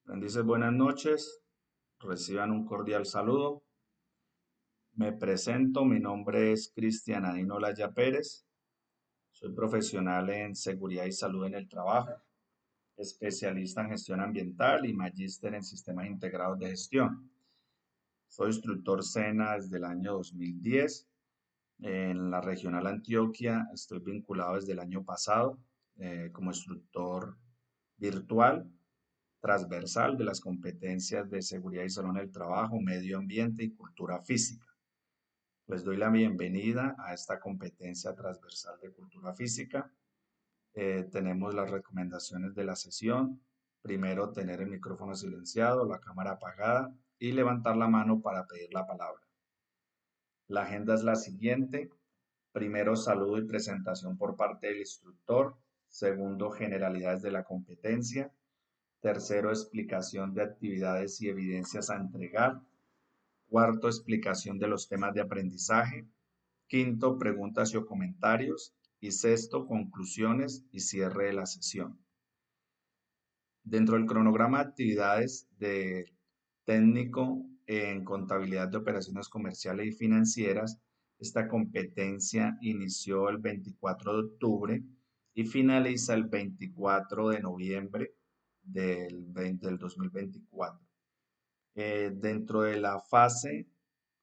Bendices, buenas noches. Reciban un cordial saludo. Me presento, mi nombre es Cristian Adino Laya Pérez. Soy profesional en seguridad y salud en el trabajo, especialista en gestión ambiental y magíster en sistemas integrados de gestión. Soy instructor SENA desde el año 2010. En la regional Antioquia estoy vinculado desde el año pasado como instructor virtual transversal de las competencias de seguridad y salud en el trabajo, medio ambiente y cultura física. Les doy la bienvenida a esta competencia transversal de cultura física. Tenemos las recomendaciones de la sesión. Primero, tener el micrófono silenciado, la cámara apagada y levantar la mano para pedir la palabra. La agenda es la siguiente. Primero, saludo y presentación por parte del instructor. Segundo, generalidades de la competencia. Tercero, explicación de actividades y evidencias a entregar. Cuarto, explicación de los temas de aprendizaje. Quinto, preguntas y o comentarios. Y sexto, conclusiones y cierre de la sesión. Dentro del cronograma de actividades de técnico en contabilidad de operaciones comerciales y financieras, esta competencia inició el 24 de octubre y finaliza el 24 de noviembre del 2024. Dentro de la fase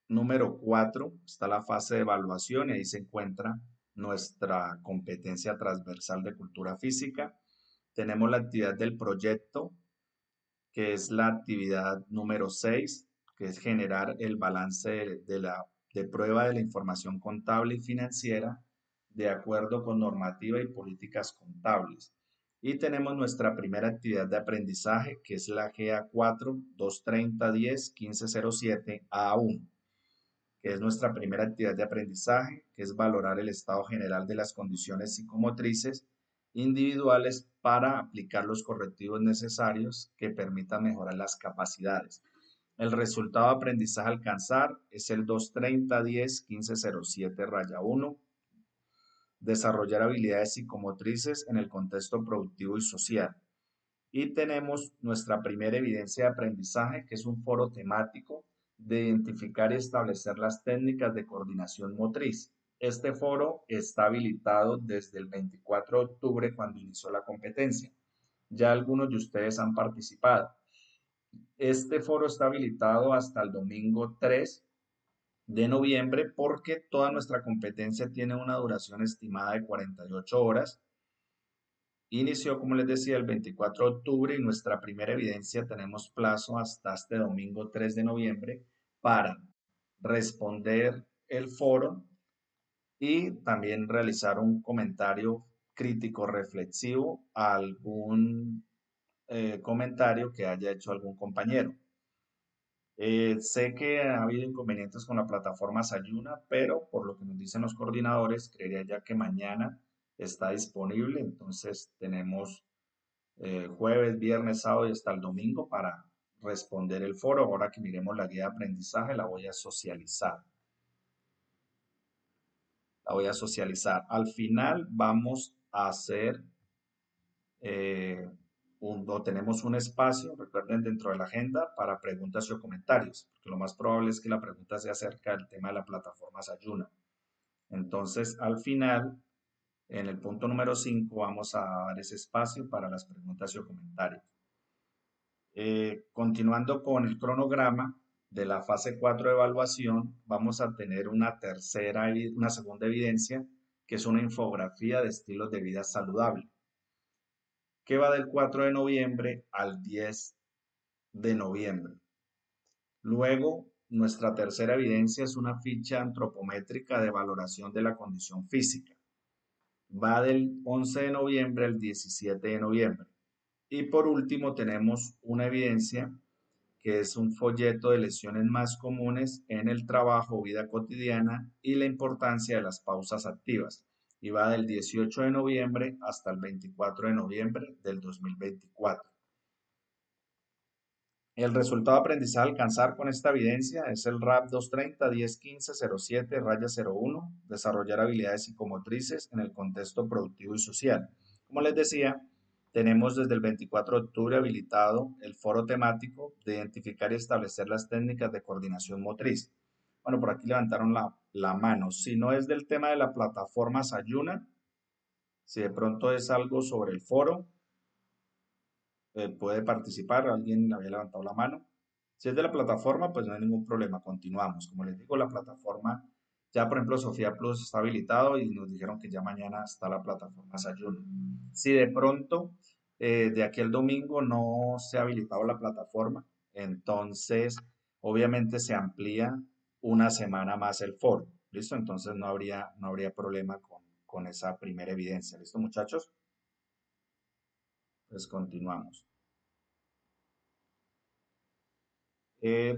número 4 está la fase de evaluación y ahí se encuentra nuestra competencia transversal de cultura física. Tenemos la actividad del proyecto, que es la actividad número 6, que es generar el balance de prueba de la información contable y financiera de acuerdo con normativa y políticas contables. Y tenemos nuestra primera actividad de aprendizaje, que es la GA4 23010 1507 A1, que es nuestra primera actividad de aprendizaje, que es valorar el estado general de las condiciones psicomotrices individuales para aplicar los correctivos necesarios que permitan mejorar las capacidades. El resultado de aprendizaje a alcanzar es el 23010 1507-1, desarrollar habilidades psicomotrices en el contexto productivo y social. Y tenemos nuestra primera evidencia de aprendizaje, que es un foro temático de identificar y establecer las técnicas de coordinación motriz. Este foro está habilitado desde el 24 de octubre cuando inició la competencia. Ya algunos de ustedes han participado. Este foro está habilitado hasta el domingo 3 de noviembre porque toda nuestra competencia tiene una duración estimada de 48 horas. Inició, como les decía, el 24 de octubre y nuestra primera evidencia tenemos plazo hasta este domingo 3 de noviembre para responder el foro y también realizar un comentario crítico reflexivo a algún comentario que haya hecho algún compañero. Sé que ha habido inconvenientes con la plataforma Sayuna, pero por lo que nos dicen los coordinadores, creería ya que mañana está disponible, entonces tenemos jueves, viernes, sábado y hasta el domingo para responder el foro. Ahora que miremos la guía de aprendizaje, la voy a socializar. La voy a socializar. Al final vamos a hacer tenemos un espacio, recuerden, dentro de la agenda para preguntas o comentarios, porque lo más probable es que la pregunta sea acerca del tema de la plataforma Sayuna. Entonces, al final, en el punto número 5, vamos a dar ese espacio para las preguntas o comentarios. Continuando con el cronograma de la fase 4 de evaluación, vamos a tener una segunda evidencia, que es una infografía de estilos de vida saludable, que va del 4 de noviembre al 10 de noviembre. Luego, nuestra tercera evidencia es una ficha antropométrica de valoración de la condición física. Va del 11 de noviembre al 17 de noviembre. Y por último, tenemos una evidencia que es un folleto de lesiones más comunes en el trabajo o vida cotidiana y la importancia de las pausas activas. Y va del 18 de noviembre hasta el 24 de noviembre del 2024. El resultado de aprendizaje a alcanzar con esta evidencia es el RAP 230-10-15-07-01, desarrollar habilidades psicomotrices en el contexto productivo y social. Como les decía, Tenemos desde el 24 de octubre habilitado el foro temático de identificar y establecer las técnicas de coordinación motriz. Bueno, por aquí levantaron la mano. Si no es del tema de la plataforma Sayuna, si de pronto es algo sobre el foro, puede participar. Alguien había levantado la mano. Si es de la plataforma, pues no hay ningún problema. Continuamos. Como les digo, la plataforma, ya por ejemplo, Sofía Plus está habilitado y nos dijeron que ya mañana está la plataforma Sayuna. Si de pronto de aquí al domingo no se ha habilitado la plataforma, entonces obviamente se amplía una semana más el foro. ¿Listo? Entonces no habría problema con esa primera evidencia. ¿Listo, muchachos? Pues continuamos.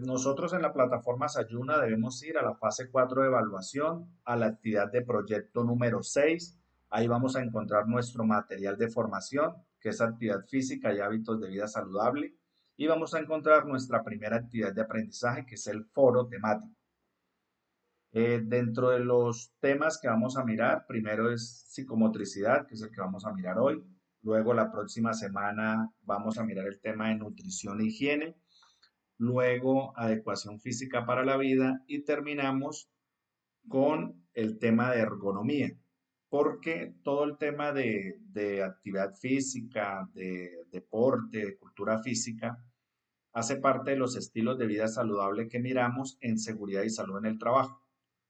Nosotros en la plataforma Sayuna debemos ir a la fase 4 de evaluación, a la actividad de proyecto número 6. Ahí vamos a encontrar nuestro material de formación, que es actividad física y hábitos de vida saludable. Y vamos a encontrar nuestra primera actividad de aprendizaje, que es el foro temático. Dentro de los temas que vamos a mirar, primero es psicomotricidad, que es el que vamos a mirar hoy. Luego la próxima semana vamos a mirar el tema de nutrición e higiene, luego adecuación física para la vida y terminamos con el tema de ergonomía, porque todo el tema de actividad física, de deporte, de cultura física, hace parte de los estilos de vida saludable que miramos en seguridad y salud en el trabajo.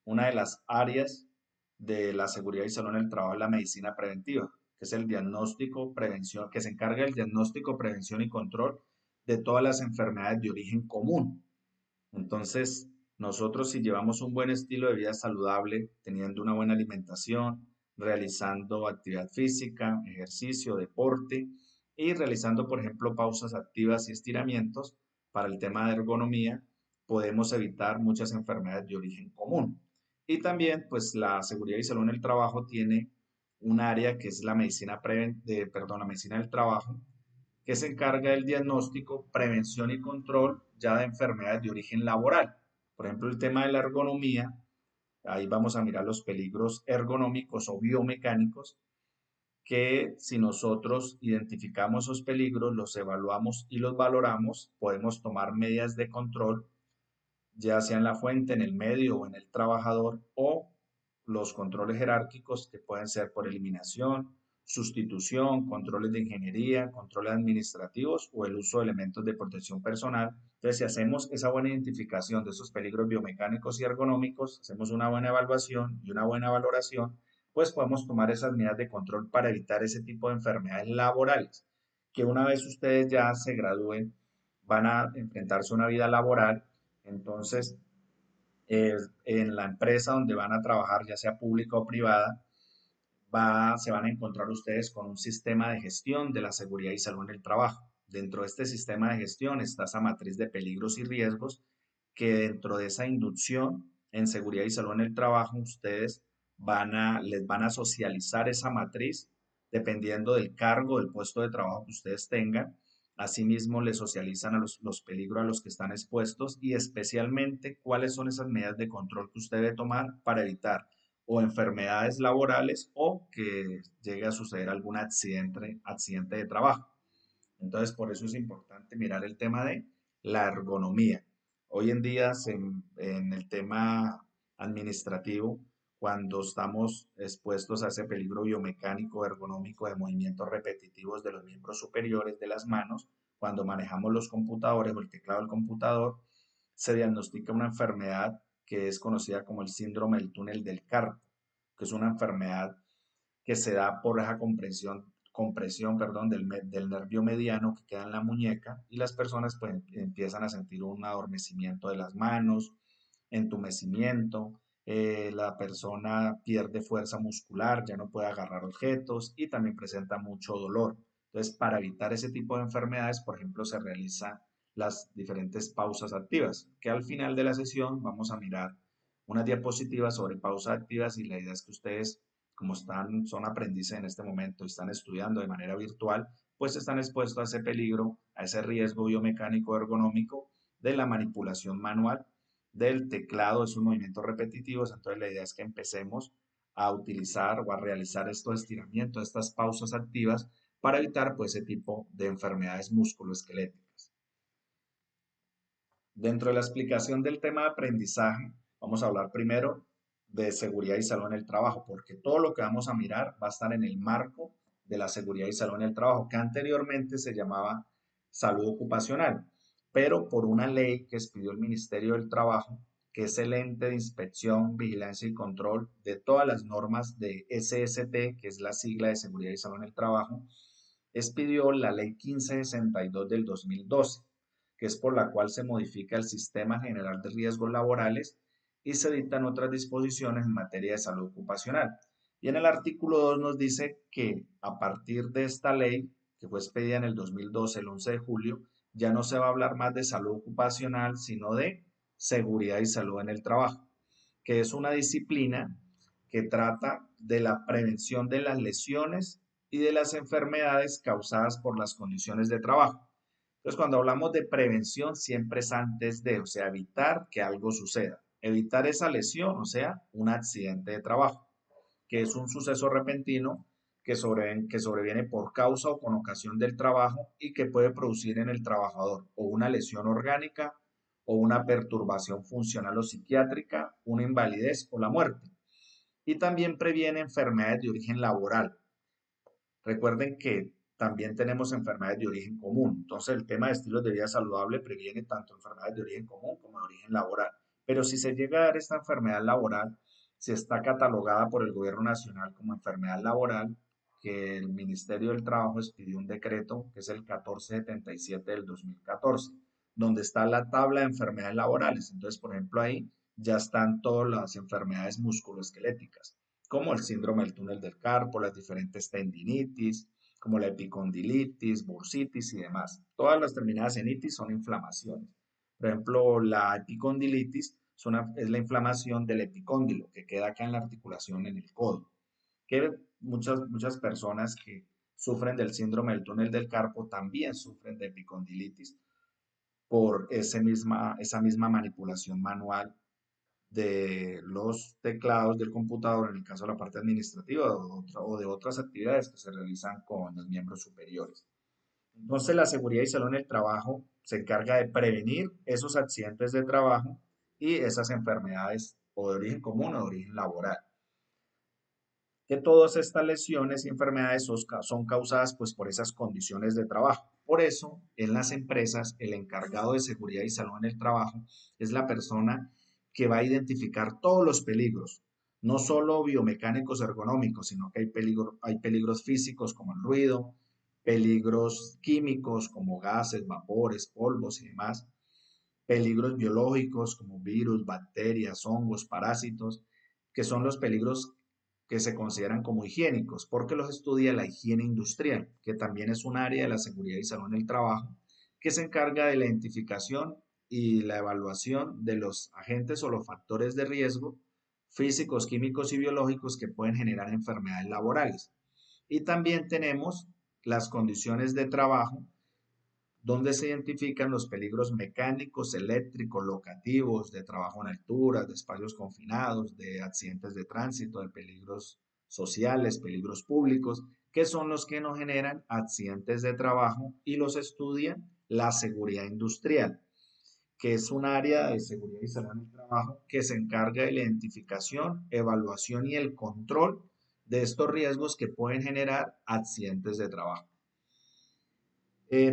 Una de las áreas de la seguridad y salud en el trabajo es la medicina preventiva, que es el diagnóstico, prevención, que se encarga del diagnóstico, prevención y control de todas las enfermedades de origen común. Entonces, nosotros si llevamos un buen estilo de vida saludable, teniendo una buena alimentación, realizando actividad física, ejercicio, deporte y realizando, por ejemplo, pausas activas y estiramientos para el tema de ergonomía, podemos evitar muchas enfermedades de origen común. Y también, pues, la seguridad y salud en el trabajo tiene un área que es la medicina, la medicina del trabajo, que se encarga del diagnóstico, prevención y control ya de enfermedades de origen laboral. Por ejemplo, el tema de la ergonomía, ahí vamos a mirar los peligros ergonómicos o biomecánicos, que si nosotros identificamos esos peligros, los evaluamos y los valoramos, podemos tomar medidas de control, ya sea en la fuente, en el medio o en el trabajador, o los controles jerárquicos que pueden ser por eliminación, sustitución, controles de ingeniería, controles administrativos o el uso de elementos de protección personal. Entonces, si hacemos esa buena identificación de esos peligros biomecánicos y ergonómicos, hacemos una buena evaluación y una buena valoración, pues podemos tomar esas medidas de control para evitar ese tipo de enfermedades laborales, que una vez ustedes ya se gradúen, van a enfrentarse a una vida laboral. Entonces, en la empresa donde van a trabajar, ya sea pública o privada, se van a encontrar ustedes con un sistema de gestión de la seguridad y salud en el trabajo. Dentro de este sistema de gestión está esa matriz de peligros y riesgos que dentro de esa inducción en seguridad y salud en el trabajo, ustedes les van a socializar esa matriz dependiendo del cargo, del puesto de trabajo que ustedes tengan. Asimismo, les socializan a los peligros a los que están expuestos y especialmente cuáles son esas medidas de control que usted debe tomar para evitar o enfermedades laborales o que llegue a suceder algún accidente de trabajo. Entonces, por eso es importante mirar el tema de la ergonomía. Hoy en día, en el tema administrativo, cuando estamos expuestos a ese peligro biomecánico, ergonómico de movimientos repetitivos de los miembros superiores de las manos, cuando manejamos los computadores o el teclado del computador, se diagnostica una enfermedad que es conocida como el síndrome del túnel del carpo, que es una enfermedad que se da por esa compresión, del nervio mediano que queda en la muñeca y las personas pues empiezan a sentir un adormecimiento de las manos, entumecimiento, la persona pierde fuerza muscular, ya no puede agarrar objetos y también presenta mucho dolor. Entonces, para evitar ese tipo de enfermedades, por ejemplo, se realizan las diferentes pausas activas, que al final de la sesión vamos a mirar unas diapositivas sobre pausas activas y la idea es que ustedes, como son aprendices en este momento y están estudiando de manera virtual, pues están expuestos a ese peligro, a ese riesgo biomecánico ergonómico de la manipulación manual del teclado, esos movimientos repetitivos. Entonces la idea es que empecemos a utilizar o a realizar estos estiramientos, estas pausas activas para evitar pues, ese tipo de enfermedades musculoesqueléticas. Dentro de la explicación del tema de aprendizaje, vamos a hablar primero de seguridad y salud en el trabajo, porque todo lo que vamos a mirar va a estar en el marco de la seguridad y salud en el trabajo, que anteriormente se llamaba salud ocupacional, pero por una ley que expidió el Ministerio del Trabajo, que es el ente de inspección, vigilancia y control de todas las normas de SST, que es la sigla de seguridad y salud en el trabajo, expidió la ley 1562 del 2012, que es por la cual se modifica el Sistema General de Riesgos Laborales y se dictan otras disposiciones en materia de salud ocupacional. Y en el artículo 2 nos dice que a partir de esta ley, que fue expedida en el 2012, el 11 de julio, ya no se va a hablar más de salud ocupacional, sino de seguridad y salud en el trabajo, que es una disciplina que trata de la prevención de las lesiones y de las enfermedades causadas por las condiciones de trabajo. Entonces, cuando hablamos de prevención, siempre es antes de, o sea, evitar que algo suceda. Evitar esa lesión, o sea, un accidente de trabajo, que es un suceso repentino que sobreviene por causa o con ocasión del trabajo y que puede producir en el trabajador o una lesión orgánica o una perturbación funcional o psiquiátrica, una invalidez o la muerte. Y también previene enfermedades de origen laboral. Recuerden que también tenemos enfermedades de origen común. Entonces, el tema de estilos de vida saludable previene tanto enfermedades de origen común como de origen laboral. Pero si se llega a dar esta enfermedad laboral, si está catalogada por el Gobierno Nacional como enfermedad laboral, que el Ministerio del Trabajo expidió un decreto, que es el 1477 del 2014, donde está la tabla de enfermedades laborales. Entonces, por ejemplo, ahí ya están todas las enfermedades musculoesqueléticas como el síndrome del túnel del carpo, las diferentes tendinitis, como la epicondilitis, bursitis y demás. Todas las terminadas en itis son inflamaciones. Por ejemplo, la epicondilitis es la inflamación del epicóndilo, que queda acá en la articulación en el codo. Que muchas personas que sufren del síndrome del túnel del carpo también sufren de epicondilitis por esa misma manipulación manual de los teclados del computador, en el caso de la parte administrativa o de otras actividades que se realizan con los miembros superiores. Entonces, la seguridad y salud en el trabajo se encarga de prevenir esos accidentes de trabajo y esas enfermedades o de origen común o de origen laboral. Que todas estas lesiones y enfermedades son causadas pues, por esas condiciones de trabajo. Por eso, en las empresas, el encargado de seguridad y salud en el trabajo es la persona que va a identificar todos los peligros, no solo biomecánicos ergonómicos, sino que hay peligros físicos como el ruido, peligros químicos como gases, vapores, polvos y demás, peligros biológicos como virus, bacterias, hongos, parásitos, que son los peligros que se consideran como higiénicos, porque los estudia la higiene industrial, que también es un área de la seguridad y salud en el trabajo, que se encarga de la identificación y la evaluación de los agentes o los factores de riesgo físicos, químicos y biológicos que pueden generar enfermedades laborales. Y también tenemos las condiciones de trabajo donde se identifican los peligros mecánicos, eléctricos, locativos, de trabajo en alturas, de espacios confinados, de accidentes de tránsito, de peligros sociales, peligros públicos, que son los que nos generan accidentes de trabajo y los estudia la seguridad industrial, que es un área de seguridad y salud en el trabajo que se encarga de la identificación, evaluación y el control de estos riesgos que pueden generar accidentes de trabajo.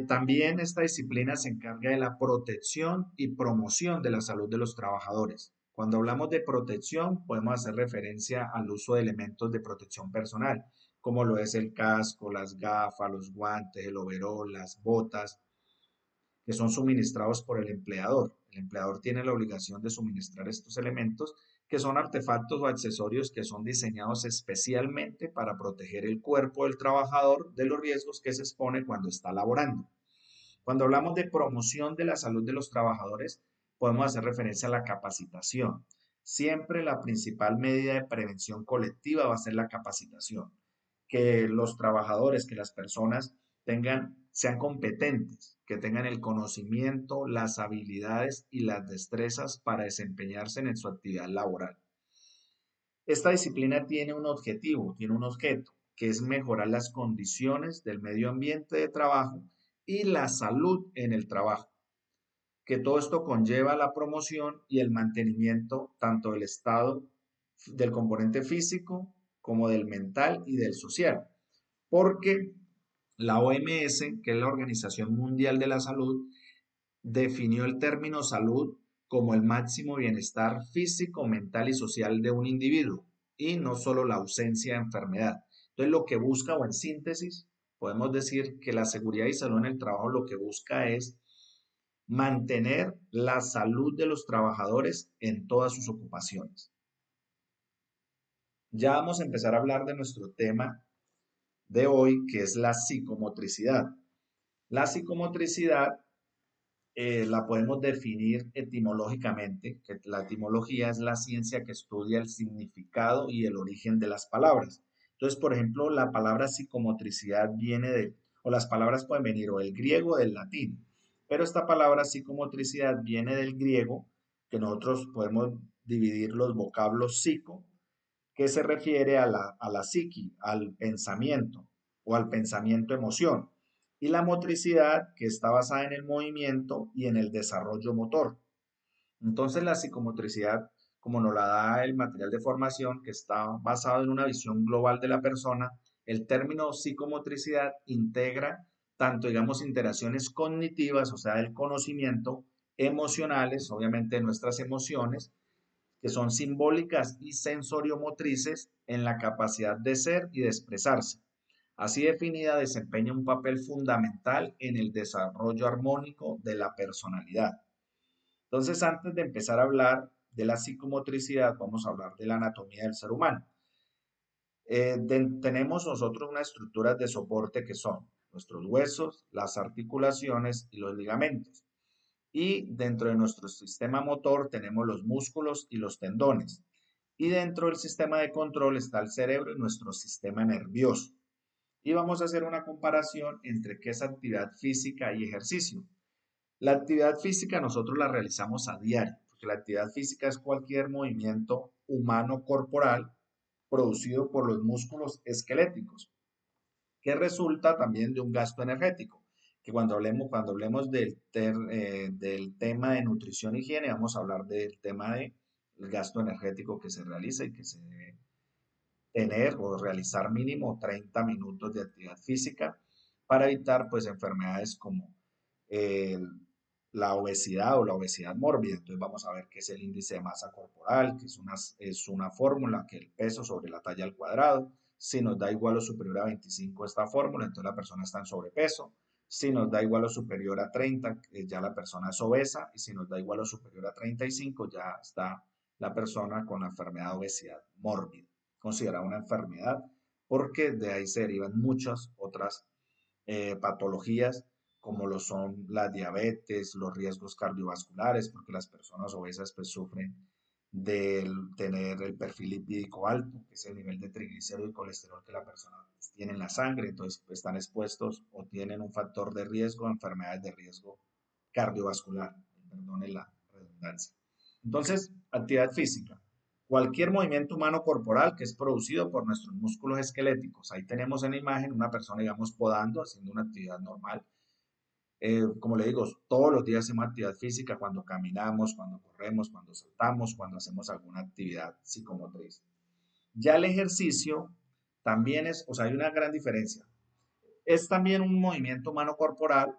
También esta disciplina se encarga de la protección y promoción de la salud de los trabajadores. Cuando hablamos de protección, podemos hacer referencia al uso de elementos de protección personal, como lo es el casco, las gafas, los guantes, el overol, las botas, que son suministrados por el empleador. El empleador tiene la obligación de suministrar estos elementos, que son artefactos o accesorios que son diseñados especialmente para proteger el cuerpo del trabajador de los riesgos que se expone cuando está laborando. Cuando hablamos de promoción de la salud de los trabajadores, podemos hacer referencia a la capacitación. Siempre la principal medida de prevención colectiva va a ser la capacitación. Que los trabajadores, que las personas sean competentes, que tengan el conocimiento, las habilidades y las destrezas para desempeñarse en su actividad laboral. Esta disciplina tiene un objetivo, tiene un objeto, que es mejorar las condiciones del medio ambiente de trabajo y la salud en el trabajo, que todo esto conlleva la promoción y el mantenimiento tanto del estado del componente físico como del mental y del social, porque la OMS, que es la Organización Mundial de la Salud, definió el término salud como el máximo bienestar físico, mental y social de un individuo y no solo la ausencia de enfermedad. Entonces, lo que busca, o en síntesis, podemos decir que la seguridad y salud en el trabajo lo que busca es mantener la salud de los trabajadores en todas sus ocupaciones. Ya vamos a empezar a hablar de nuestro tema de hoy, que es la psicomotricidad. La psicomotricidad la podemos definir etimológicamente, que la etimología es la ciencia que estudia el significado y el origen de las palabras. Entonces, por ejemplo, la palabra psicomotricidad viene de, o las palabras pueden venir o del griego o del latín, pero esta palabra psicomotricidad viene del griego, que nosotros podemos dividir los vocablos psico, que se refiere a la psiqui, al pensamiento o al pensamiento emoción, y la motricidad, que está basada en el movimiento y en el desarrollo motor. Entonces, la psicomotricidad, como nos la da el material de formación, que está basado en una visión global de la persona, el término psicomotricidad integra tanto, digamos, interacciones cognitivas, o sea, el conocimiento, emocionales, obviamente nuestras emociones, que son simbólicas y sensoriomotrices en la capacidad de ser y de expresarse. Así definida, desempeña un papel fundamental en el desarrollo armónico de la personalidad. Entonces, antes de empezar a hablar de la psicomotricidad, vamos a hablar de la anatomía del ser humano. Tenemos nosotros unas estructuras de soporte que son nuestros huesos, las articulaciones y los ligamentos. Y dentro de nuestro sistema motor tenemos los músculos y los tendones. Y dentro del sistema de control está el cerebro y nuestro sistema nervioso. Y vamos a hacer una comparación entre qué es actividad física y ejercicio. La actividad física nosotros la realizamos a diario, porque la actividad física es cualquier movimiento humano corporal producido por los músculos esqueléticos, que resulta también de un gasto energético, que cuando hablemos del tema de nutrición y higiene, vamos a hablar del tema del gasto energético que se realiza y que se debe tener o realizar mínimo 30 minutos de actividad física para evitar pues enfermedades como eh, la obesidad o la obesidad mórbida. Entonces vamos a ver qué es el índice de masa corporal, que es una fórmula, que el peso sobre la talla al cuadrado. Si nos da igual o superior a 25 esta fórmula, entonces la persona está en sobrepeso. Si nos da igual o superior a 30, ya la persona es obesa. Y si nos da igual o superior a 35, ya está la persona con la enfermedad de obesidad mórbida, considerada una enfermedad, porque de ahí se derivan muchas otras patologías como lo son la diabetes, los riesgos cardiovasculares, porque las personas obesas pues sufren de tener el perfil lipídico alto, que es el nivel de triglicéridos y colesterol que la persona tiene en la sangre, entonces pues, están expuestos o tienen un factor de riesgo a enfermedades de riesgo cardiovascular, perdone la redundancia. Entonces, actividad física. Cualquier movimiento humano corporal que es producido por nuestros músculos esqueléticos. Ahí tenemos en la imagen una persona, digamos, podando, haciendo una actividad normal. Como le digo, todos los días hacemos actividad física cuando caminamos, cuando corremos, cuando saltamos, cuando hacemos alguna actividad psicomotriz. Ya el ejercicio también es, o sea, hay una gran diferencia. Es también un movimiento humano corporal,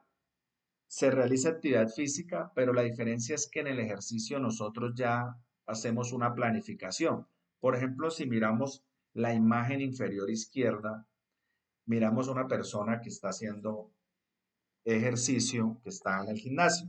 se realiza actividad física, pero la diferencia es que en el ejercicio nosotros ya hacemos una planificación. Por ejemplo, si miramos la imagen inferior izquierda, miramos a una persona que está haciendo ejercicio, que está en el gimnasio.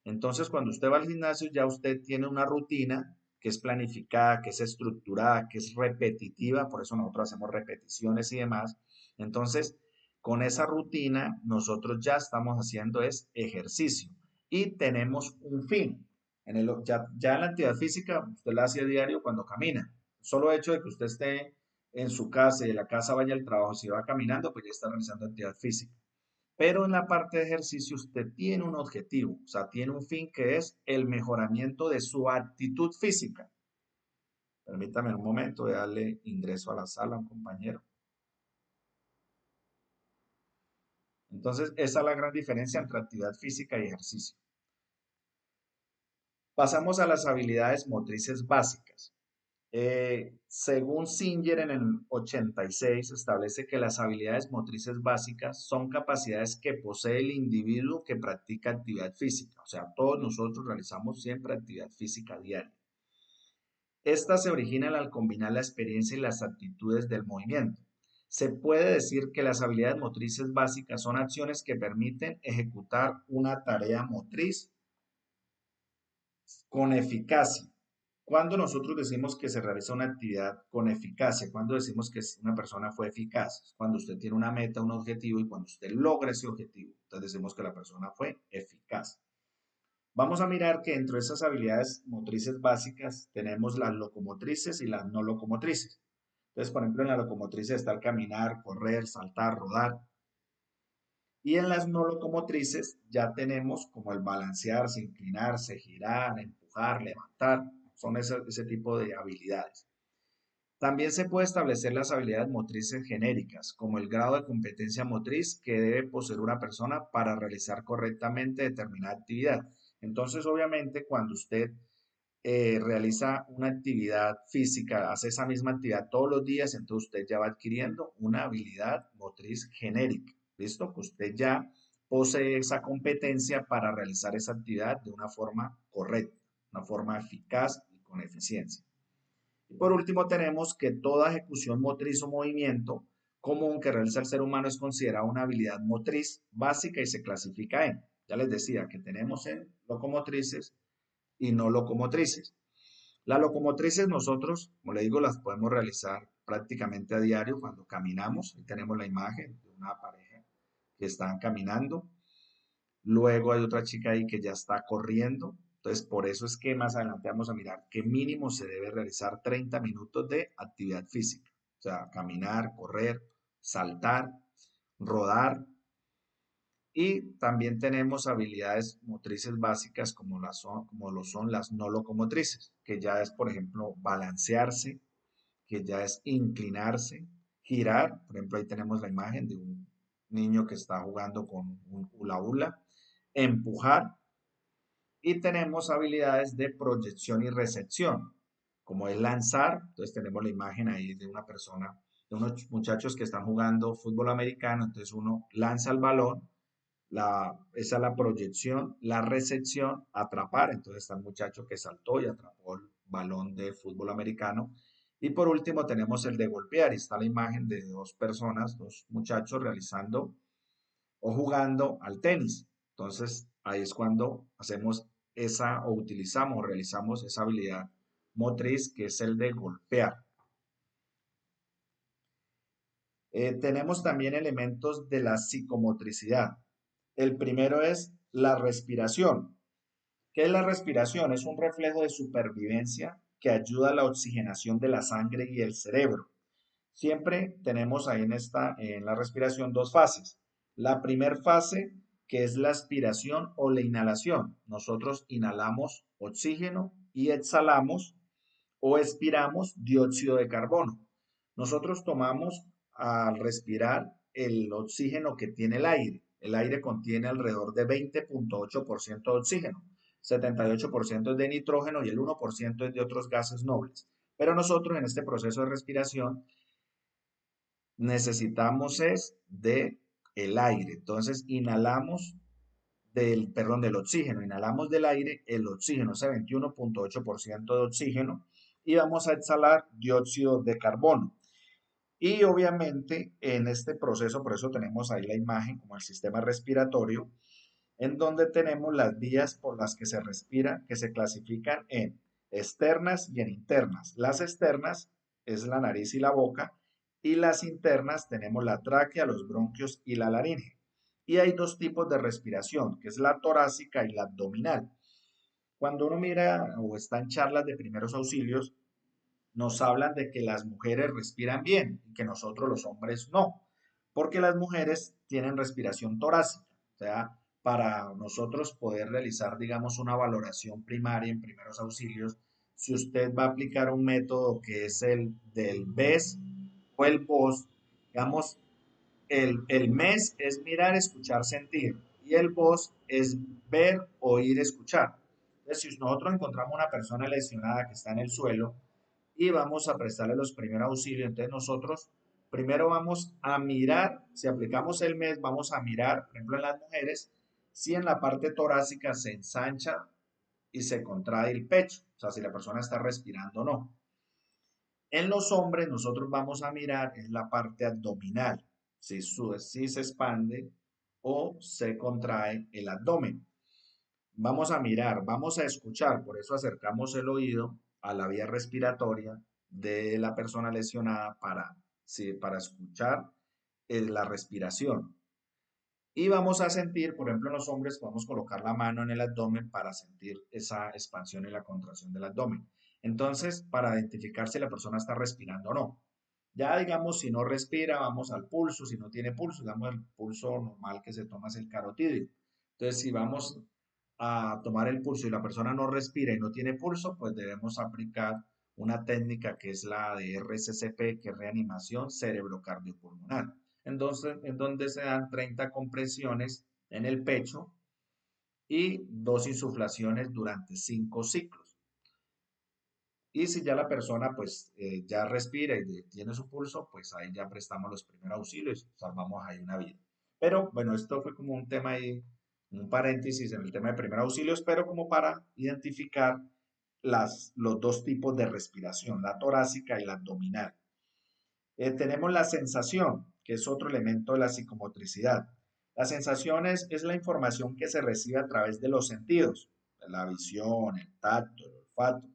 Entonces, cuando usted va al gimnasio, ya usted tiene una rutina que es planificada, que es estructurada, que es repetitiva, por eso nosotros hacemos repeticiones y demás. Entonces, con esa rutina, nosotros ya estamos haciendo es ejercicio y tenemos un fin. Ya en la actividad física, usted la hace a diario cuando camina. Solo hecho de que usted esté en su casa y de la casa vaya al trabajo, si va caminando, pues ya está realizando actividad física. Pero en la parte de ejercicio usted tiene un objetivo, o sea, tiene un fin que es el mejoramiento de su actitud física. Permítame un momento, voy a darle ingreso a la sala a un compañero. Entonces, esa es la gran diferencia entre actividad física y ejercicio. Pasamos a las habilidades motrices básicas. Según Singer en el 86 establece que las habilidades motrices básicas son capacidades que posee el individuo que practica actividad física. O sea, todos nosotros realizamos siempre actividad física diaria. Esta se origina al combinar la experiencia y las actitudes del movimiento. Se puede decir que las habilidades motrices básicas son acciones que permiten ejecutar una tarea motriz con eficacia. Cuando nosotros decimos que se realiza una actividad con eficacia, cuando decimos que una persona fue eficaz, cuando usted tiene una meta, un objetivo y cuando usted logra ese objetivo, entonces decimos que la persona fue eficaz. Vamos a mirar que dentro de esas habilidades motrices básicas tenemos las locomotrices y las no locomotrices. Entonces, por ejemplo, en la locomotrices está el caminar, correr, saltar, rodar. Y en las no locomotrices ya tenemos como el balancearse, inclinarse, girar, empujar, levantar. Son ese tipo de habilidades. También se puede establecer las habilidades motrices genéricas, como el grado de competencia motriz que debe poseer una persona para realizar correctamente determinada actividad. Entonces, obviamente, cuando usted realiza una actividad física, hace esa misma actividad todos los días, entonces usted ya va adquiriendo una habilidad motriz genérica. ¿Listo? Que usted ya posee esa competencia para realizar esa actividad de una forma correcta, una forma eficaz y con eficiencia. Y por último tenemos que toda ejecución motriz o movimiento común que realiza el ser humano es considerada una habilidad motriz básica y se clasifica en, ya les decía, que tenemos en locomotrices y no locomotrices. Las locomotrices nosotros, como le digo, las podemos realizar prácticamente a diario cuando caminamos. Ahí tenemos la imagen de una pareja que están caminando. Luego hay otra chica ahí que ya está corriendo. Entonces, por eso es que más adelante vamos a mirar que mínimo se debe realizar 30 minutos de actividad física. O sea, caminar, correr, saltar, rodar. Y también tenemos habilidades motrices básicas como lo son las no locomotrices, que ya es, por ejemplo, balancearse, que ya es inclinarse, girar. Por ejemplo, ahí tenemos la imagen de un niño que está jugando con un hula hula, empujar, y tenemos habilidades de proyección y recepción, como es lanzar. Entonces tenemos la imagen ahí de una persona, de unos muchachos que están jugando fútbol americano. Entonces uno lanza el balón, esa es la proyección, la recepción, atrapar. Entonces está el muchacho que saltó y atrapó el balón de fútbol americano. Y por último tenemos el de golpear. Y está la imagen de dos personas, dos muchachos realizando o jugando al tenis. Entonces, ahí es cuando hacemos esa o utilizamos o realizamos esa habilidad motriz que es el de golpear. Tenemos también elementos de la psicomotricidad. El primero es la respiración. ¿Qué es la respiración? Es un reflejo de supervivencia que ayuda a la oxigenación de la sangre y el cerebro. Siempre tenemos ahí en la respiración dos fases. La primera fase, que es la aspiración o la inhalación. Nosotros inhalamos oxígeno y exhalamos o expiramos dióxido de carbono. Nosotros tomamos al respirar el oxígeno que tiene el aire. El aire contiene alrededor de 20,8% de oxígeno, 78% es de nitrógeno y el 1% es de otros gases nobles. Pero nosotros en este proceso de respiración necesitamos es de el aire. Entonces inhalamos del oxígeno, inhalamos del aire el oxígeno, ese 21,8% de oxígeno, y vamos a exhalar dióxido de carbono. Y obviamente en este proceso, por eso tenemos ahí la imagen como el sistema respiratorio, en donde tenemos las vías por las que se respira, que se clasifican en externas y en internas. Las externas es la nariz y la boca, y las internas tenemos la tráquea, los bronquios y la laringe. Y hay dos tipos de respiración, que es la torácica y la abdominal. Cuando uno mira o está en charlas de primeros auxilios, nos hablan de que las mujeres respiran bien y que nosotros los hombres no, porque las mujeres tienen respiración torácica. O sea, para nosotros poder realizar, digamos, una valoración primaria en primeros auxilios, si usted va a aplicar un método que es el del BES o el POS, digamos, El mes es mirar, escuchar, sentir. Y el vos es ver, oír, escuchar. Entonces, si nosotros encontramos una persona lesionada que está en el suelo y vamos a prestarle los primeros auxilios, entonces nosotros primero vamos a mirar, si aplicamos el mes, vamos a mirar, por ejemplo, en las mujeres, si en la parte torácica se ensancha y se contrae el pecho, o sea, si la persona está respirando o no. En los hombres nosotros vamos a mirar en la parte abdominal, si se expande o se contrae el abdomen. Vamos a mirar, vamos a escuchar, por eso acercamos el oído a la vía respiratoria de la persona lesionada para escuchar la respiración. Y vamos a sentir, por ejemplo, en los hombres podemos colocar la mano en el abdomen para sentir esa expansión y la contracción del abdomen. Entonces, para identificar si la persona está respirando o no. Ya digamos, si no respira, vamos al pulso. Si no tiene pulso, digamos, el pulso normal que se toma es el carotidio. Entonces, si vamos a tomar el pulso y la persona no respira y no tiene pulso, pues debemos aplicar una técnica que es la de RCCP, que es reanimación cerebrocardiopulmonar, entonces, en donde se dan 30 compresiones en el pecho y 2 insuflaciones durante 5 ciclos. Y si ya la persona pues ya respira y tiene su pulso, pues ahí ya prestamos los primeros auxilios, salvamos ahí una vida. Pero bueno, esto fue como un tema ahí, un paréntesis en el tema de primeros auxilios, pero como para identificar los dos tipos de respiración, la torácica y la abdominal. Tenemos la sensación, que es otro elemento de la psicomotricidad. La sensación es la información que se recibe a través de los sentidos, la visión, el tacto, el olfato,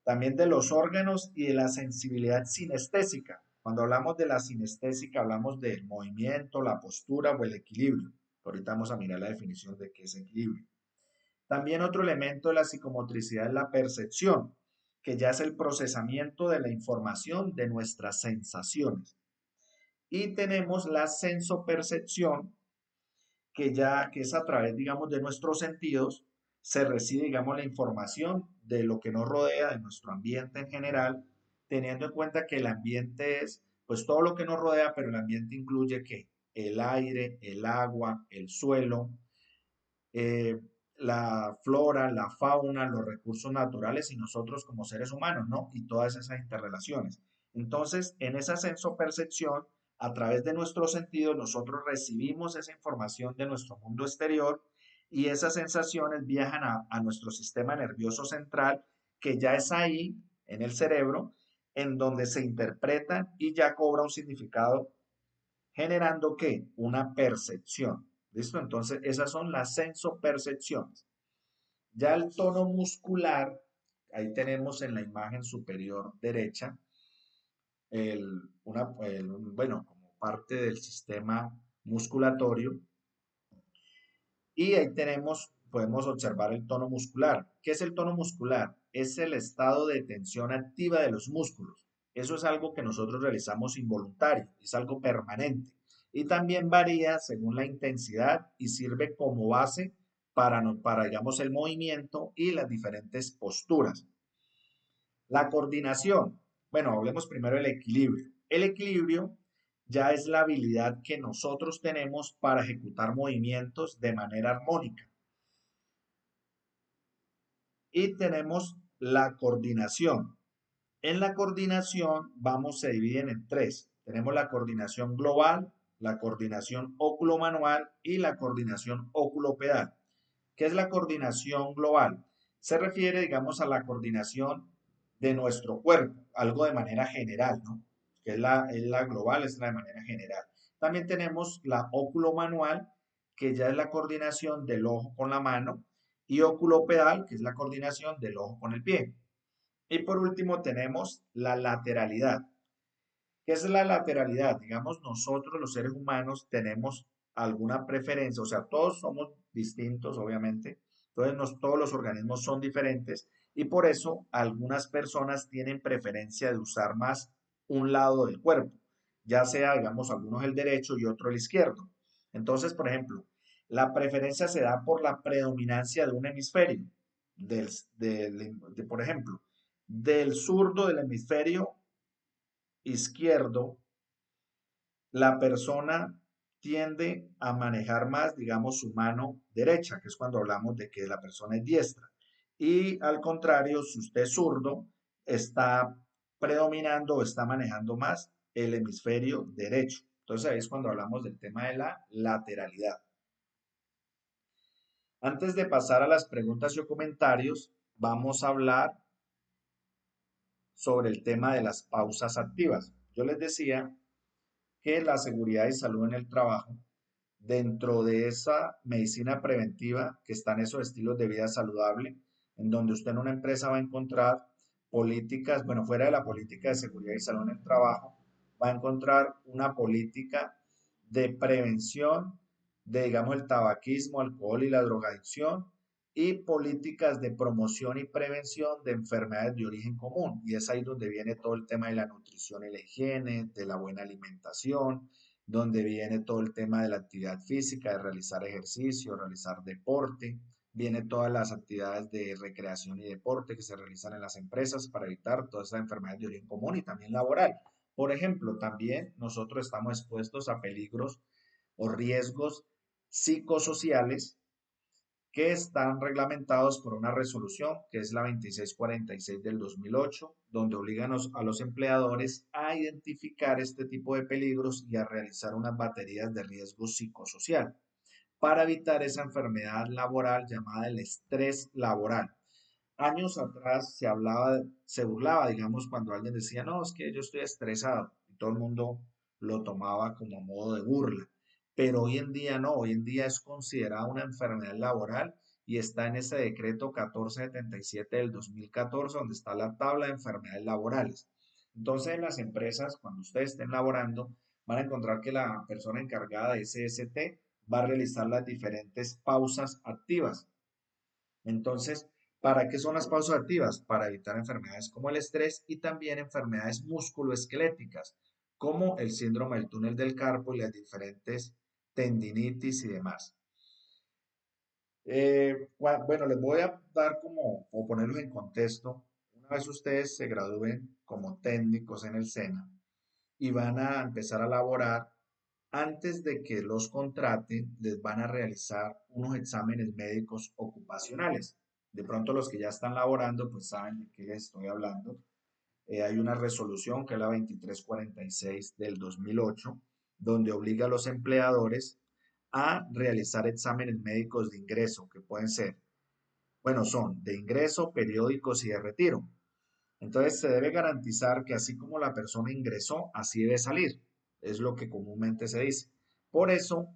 también de los órganos y de la sensibilidad sinestésica. Cuando hablamos de la sinestésica, hablamos del movimiento, la postura o el equilibrio. Ahorita vamos a mirar la definición de qué es equilibrio. También otro elemento de la psicomotricidad es la percepción, que ya es el procesamiento de la información de nuestras sensaciones. Y tenemos la sensopercepción, que es a través, digamos, de nuestros sentidos, se recibe, digamos, la información de lo que nos rodea, de nuestro ambiente en general, teniendo en cuenta que el ambiente es, pues, todo lo que nos rodea, pero el ambiente incluye que el aire, el agua, el suelo, eh, la flora, la fauna, los recursos naturales y nosotros como seres humanos, ¿no? Y todas esas interrelaciones. Entonces, en esa sensopercepción, a través de nuestros sentidos, nosotros recibimos esa información de nuestro mundo exterior y esas sensaciones viajan a nuestro sistema nervioso central, que ya es ahí, en el cerebro, en donde se interpretan y ya cobra un significado, generando ¿qué? Una percepción. ¿Listo? Entonces, esas son las sensopercepciones. Ya el tono muscular, ahí tenemos en la imagen superior derecha, bueno, como parte del sistema musculatorio. Y ahí podemos observar el tono muscular. ¿Qué es el tono muscular? Es el estado de tensión activa de los músculos. Eso es algo que nosotros realizamos involuntario, es algo permanente. Y también varía según la intensidad y sirve como base para digamos, el movimiento y las diferentes posturas. La coordinación. Bueno, hablemos primero del equilibrio. El equilibrio ya es la habilidad que nosotros tenemos para ejecutar movimientos de manera armónica. Y tenemos la coordinación. En la coordinación se dividen en tres. Tenemos la coordinación global, la coordinación óculo-manual y la coordinación óculo-pedal. ¿Qué es la coordinación global? Se refiere, digamos, a la coordinación de nuestro cuerpo, algo de manera general, ¿no? Que es la global, es la de manera general. También tenemos la óculo-manual, que ya es la coordinación del ojo con la mano, y óculo-pedal, que es la coordinación del ojo con el pie. Y por último tenemos la lateralidad. ¿Qué es la lateralidad? Digamos, nosotros los seres humanos tenemos alguna preferencia, o sea, todos somos distintos, obviamente, entonces todos los organismos son diferentes y por eso algunas personas tienen preferencia de usar más un lado del cuerpo, ya sea, digamos, algunos el derecho y otro el izquierdo. Entonces, por ejemplo, la preferencia se da por la predominancia de un hemisferio, por ejemplo, del zurdo del hemisferio izquierdo la persona tiende a manejar más, digamos, su mano derecha, que es cuando hablamos de que la persona es diestra. Y al contrario, si usted es zurdo, está predominando o está manejando más el hemisferio derecho. Entonces ahí es cuando hablamos del tema de la lateralidad. Antes de pasar a las preguntas y comentarios, vamos a hablar sobre el tema de las pausas activas. Yo les decía que la seguridad y salud en el trabajo, dentro de esa medicina preventiva que están esos estilos de vida saludable, en donde usted en una empresa va a encontrar políticas, bueno, fuera de la política de seguridad y salud en el trabajo, va a encontrar una política de prevención de, digamos, el tabaquismo, alcohol y la drogadicción, y políticas de promoción y prevención de enfermedades de origen común. Y es ahí donde viene todo el tema de la nutrición y la higiene, de la buena alimentación, donde viene todo el tema de la actividad física, de realizar ejercicio, realizar deporte, viene todas las actividades de recreación y deporte que se realizan en las empresas para evitar todas esas enfermedades de origen común y también laboral. Por ejemplo, también nosotros estamos expuestos a peligros o riesgos psicosociales que están reglamentados por una resolución que es la 2646 del 2008, donde obligan a los empleadores a identificar este tipo de peligros y a realizar unas baterías de riesgo psicosocial para evitar esa enfermedad laboral llamada el estrés laboral. Años atrás se hablaba, se burlaba, digamos, cuando alguien decía, no, es que yo estoy estresado, y todo el mundo lo tomaba como modo de burla. Pero hoy en día no, hoy en día es considerada una enfermedad laboral y está en ese decreto 1477 del 2014, donde está la tabla de enfermedades laborales. Entonces, en las empresas, cuando ustedes estén laborando, van a encontrar que la persona encargada de SST va a realizar las diferentes pausas activas. Entonces, ¿para qué son las pausas activas? Para evitar enfermedades como el estrés y también enfermedades musculoesqueléticas, como el síndrome del túnel del carpo y las diferentes tendinitis y demás. Bueno, les voy a dar como, o ponerlos en contexto. Una vez ustedes se gradúen como técnicos en el SENA y van a empezar a laborar, antes de que los contraten, les van a realizar unos exámenes médicos ocupacionales. De pronto los que ya están laborando, pues saben de qué les estoy hablando. Hay una resolución que es la 2346 del 2008, donde obliga a los empleadores a realizar exámenes médicos de ingreso, que pueden ser, bueno, son de ingreso, periódicos y de retiro. Entonces se debe garantizar que así como la persona ingresó, así debe salir. Es lo que comúnmente se dice. Por eso,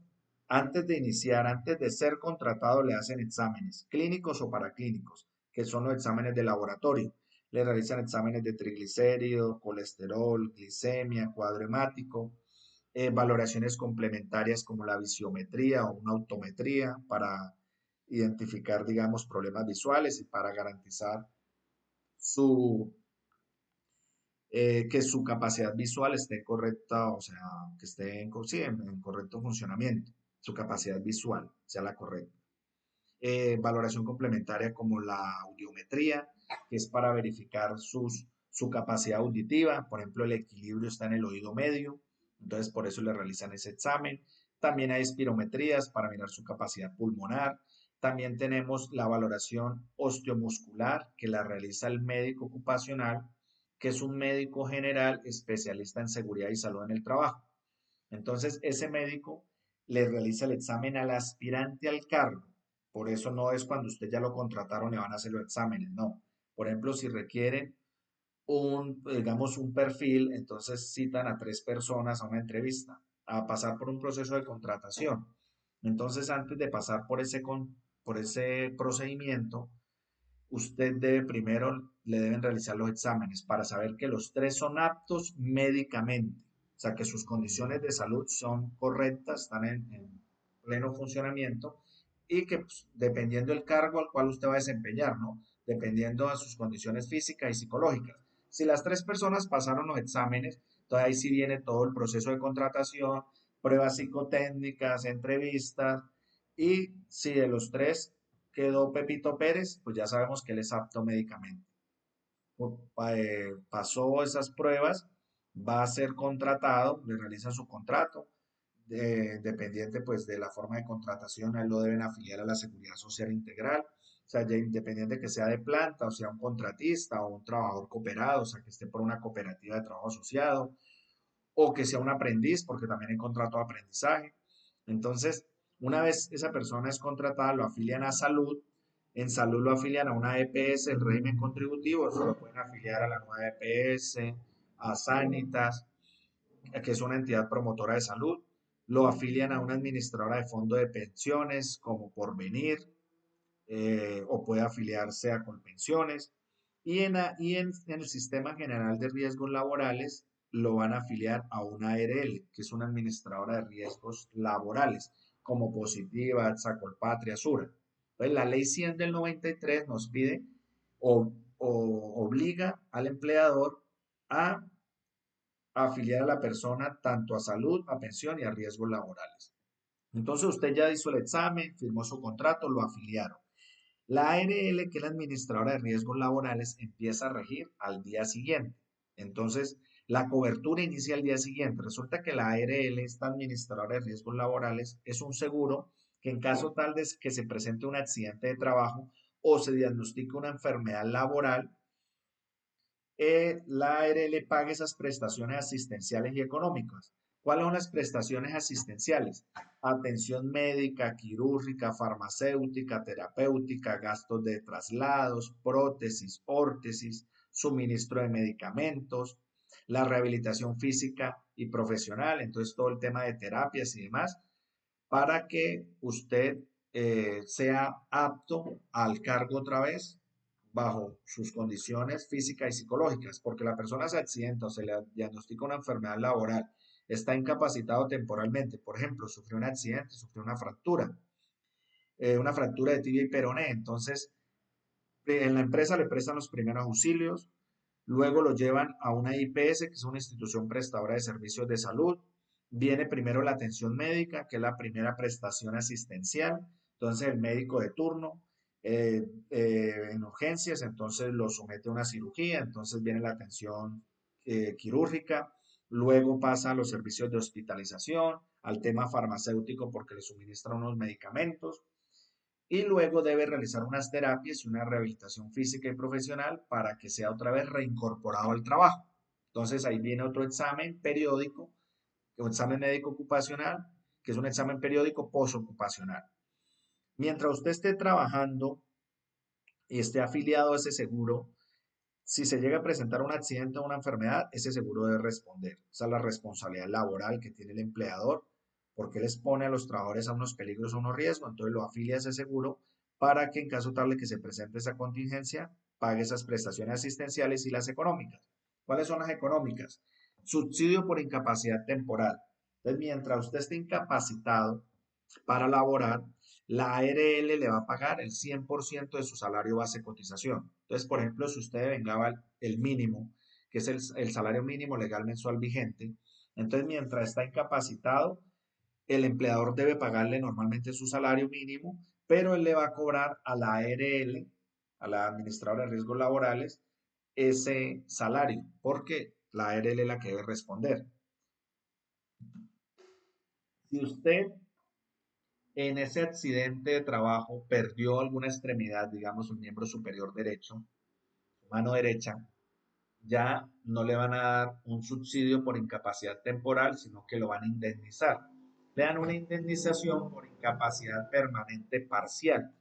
antes de iniciar, antes de ser contratado, le hacen exámenes clínicos o paraclínicos, que son los exámenes de laboratorio. Le realizan exámenes de triglicéridos, colesterol, glicemia, cuadro hemático, valoraciones complementarias como la visiometría o una autometría para identificar, digamos, problemas visuales y para garantizar su que su capacidad visual esté correcta, o sea, que esté sí, en correcto funcionamiento, su capacidad visual sea la correcta. Valoración complementaria como la audiometría, que es para verificar su capacidad auditiva, por ejemplo, el equilibrio está en el oído medio, entonces por eso le realizan ese examen. También hay espirometrías para mirar su capacidad pulmonar. También tenemos la valoración osteomuscular, que la realiza el médico ocupacional, que es un médico general especialista en seguridad y salud en el trabajo. Entonces, ese médico le realiza el examen al aspirante al cargo. Por eso no es cuando usted ya lo contrataron le van a hacer los exámenes, no. Por ejemplo, si requieren digamos, un perfil, entonces citan a 3 personas a una entrevista, a pasar por un proceso de contratación. Entonces, antes de pasar por ese procedimiento, usted debe primero, le deben realizar los exámenes para saber que los 3 son aptos médicamente, o sea, que sus condiciones de salud son correctas, están en pleno funcionamiento y que pues, dependiendo del cargo al cual usted va a desempeñar, ¿no? Dependiendo de sus condiciones físicas y psicológicas. Si las 3 personas pasaron los exámenes, entonces ahí sí viene todo el proceso de contratación, pruebas psicotécnicas, entrevistas, y si de los 3 quedó Pepito Pérez, pues ya sabemos que él es apto médicamente. Pasó esas pruebas va a ser contratado, le realizan su contrato, dependiente pues de la forma de contratación, a él lo deben afiliar a la Seguridad Social Integral, o sea, ya independiente que sea de planta, o sea, un contratista o un trabajador cooperado, o sea, que esté por una cooperativa de trabajo asociado, o que sea un aprendiz, porque también hay contrato de aprendizaje. Entonces, una vez esa persona es contratada, lo afilian a salud, en salud lo afilian a una EPS, el régimen contributivo, eso lo pueden afiliar a la nueva EPS, a Sanitas, que es una entidad promotora de salud, lo afilian a una administradora de fondo de pensiones como Porvenir, o puede afiliarse a Colpensiones. En el Sistema General de Riesgos Laborales lo van a afiliar a una ARL, que es una administradora de riesgos laborales, como Positiva, Colpatria, Sura. Entonces, la ley 100 del 93 nos pide obliga al empleador a afiliar a la persona tanto a salud, a pensión y a riesgos laborales. Entonces usted ya hizo el examen, firmó su contrato, lo afiliaron. La ARL, que es la administradora de riesgos laborales, empieza a regir al día siguiente. Entonces, la cobertura inicia al día siguiente. Resulta que la ARL, esta administradora de riesgos laborales, es un seguro que en caso tal de que se presente un accidente de trabajo o se diagnostique una enfermedad laboral, la ARL paga esas prestaciones asistenciales y económicas. ¿Cuáles son las prestaciones asistenciales? Atención médica, quirúrgica, farmacéutica, terapéutica, gastos de traslados, prótesis, órtesis, suministro de medicamentos, la rehabilitación física y profesional, entonces todo el tema de terapias y demás, para que usted sea apto al cargo otra vez bajo sus condiciones físicas y psicológicas, porque la persona se accidenta o se le diagnostica una enfermedad laboral, está incapacitado temporalmente, por ejemplo, sufrió un accidente, sufrió una fractura de tibia y peroné, entonces en la empresa le prestan los primeros auxilios, luego lo llevan a una IPS, que es una institución prestadora de servicios de salud. Viene primero la atención médica, que es la primera prestación asistencial. Entonces el médico de turno en urgencias, entonces lo somete a una cirugía, entonces viene la atención quirúrgica, luego pasa a los servicios de hospitalización, al tema farmacéutico porque le suministran unos medicamentos, y luego debe realizar unas terapias y una rehabilitación física y profesional para que sea otra vez reincorporado al trabajo. Entonces ahí viene otro examen periódico, un examen médico ocupacional, que es un examen periódico posocupacional. Mientras usted esté trabajando y esté afiliado a ese seguro, si se llega a presentar un accidente o una enfermedad, ese seguro debe responder. Esa es la responsabilidad laboral que tiene el empleador, porque él expone a los trabajadores a unos peligros o unos riesgos, entonces lo afilia a ese seguro para que en caso tal de que se presente esa contingencia, pague esas prestaciones asistenciales y las económicas. ¿Cuáles son las económicas? Subsidio por incapacidad temporal. Entonces, mientras usted esté incapacitado para laborar, la ARL le va a pagar el 100% de su salario base de cotización. Entonces, por ejemplo, si usted vengaba el mínimo, que es el salario mínimo legal mensual vigente, entonces mientras está incapacitado, el empleador debe pagarle normalmente su salario mínimo, pero él le va a cobrar a la ARL, a la administradora de riesgos laborales, ese salario, porque la ARL es la que debe responder. Si usted en ese accidente de trabajo perdió alguna extremidad, digamos un miembro superior derecho, su mano derecha, ya no le van a dar un subsidio por incapacidad temporal, sino que lo van a indemnizar. Le dan una indemnización por incapacidad permanente parcial.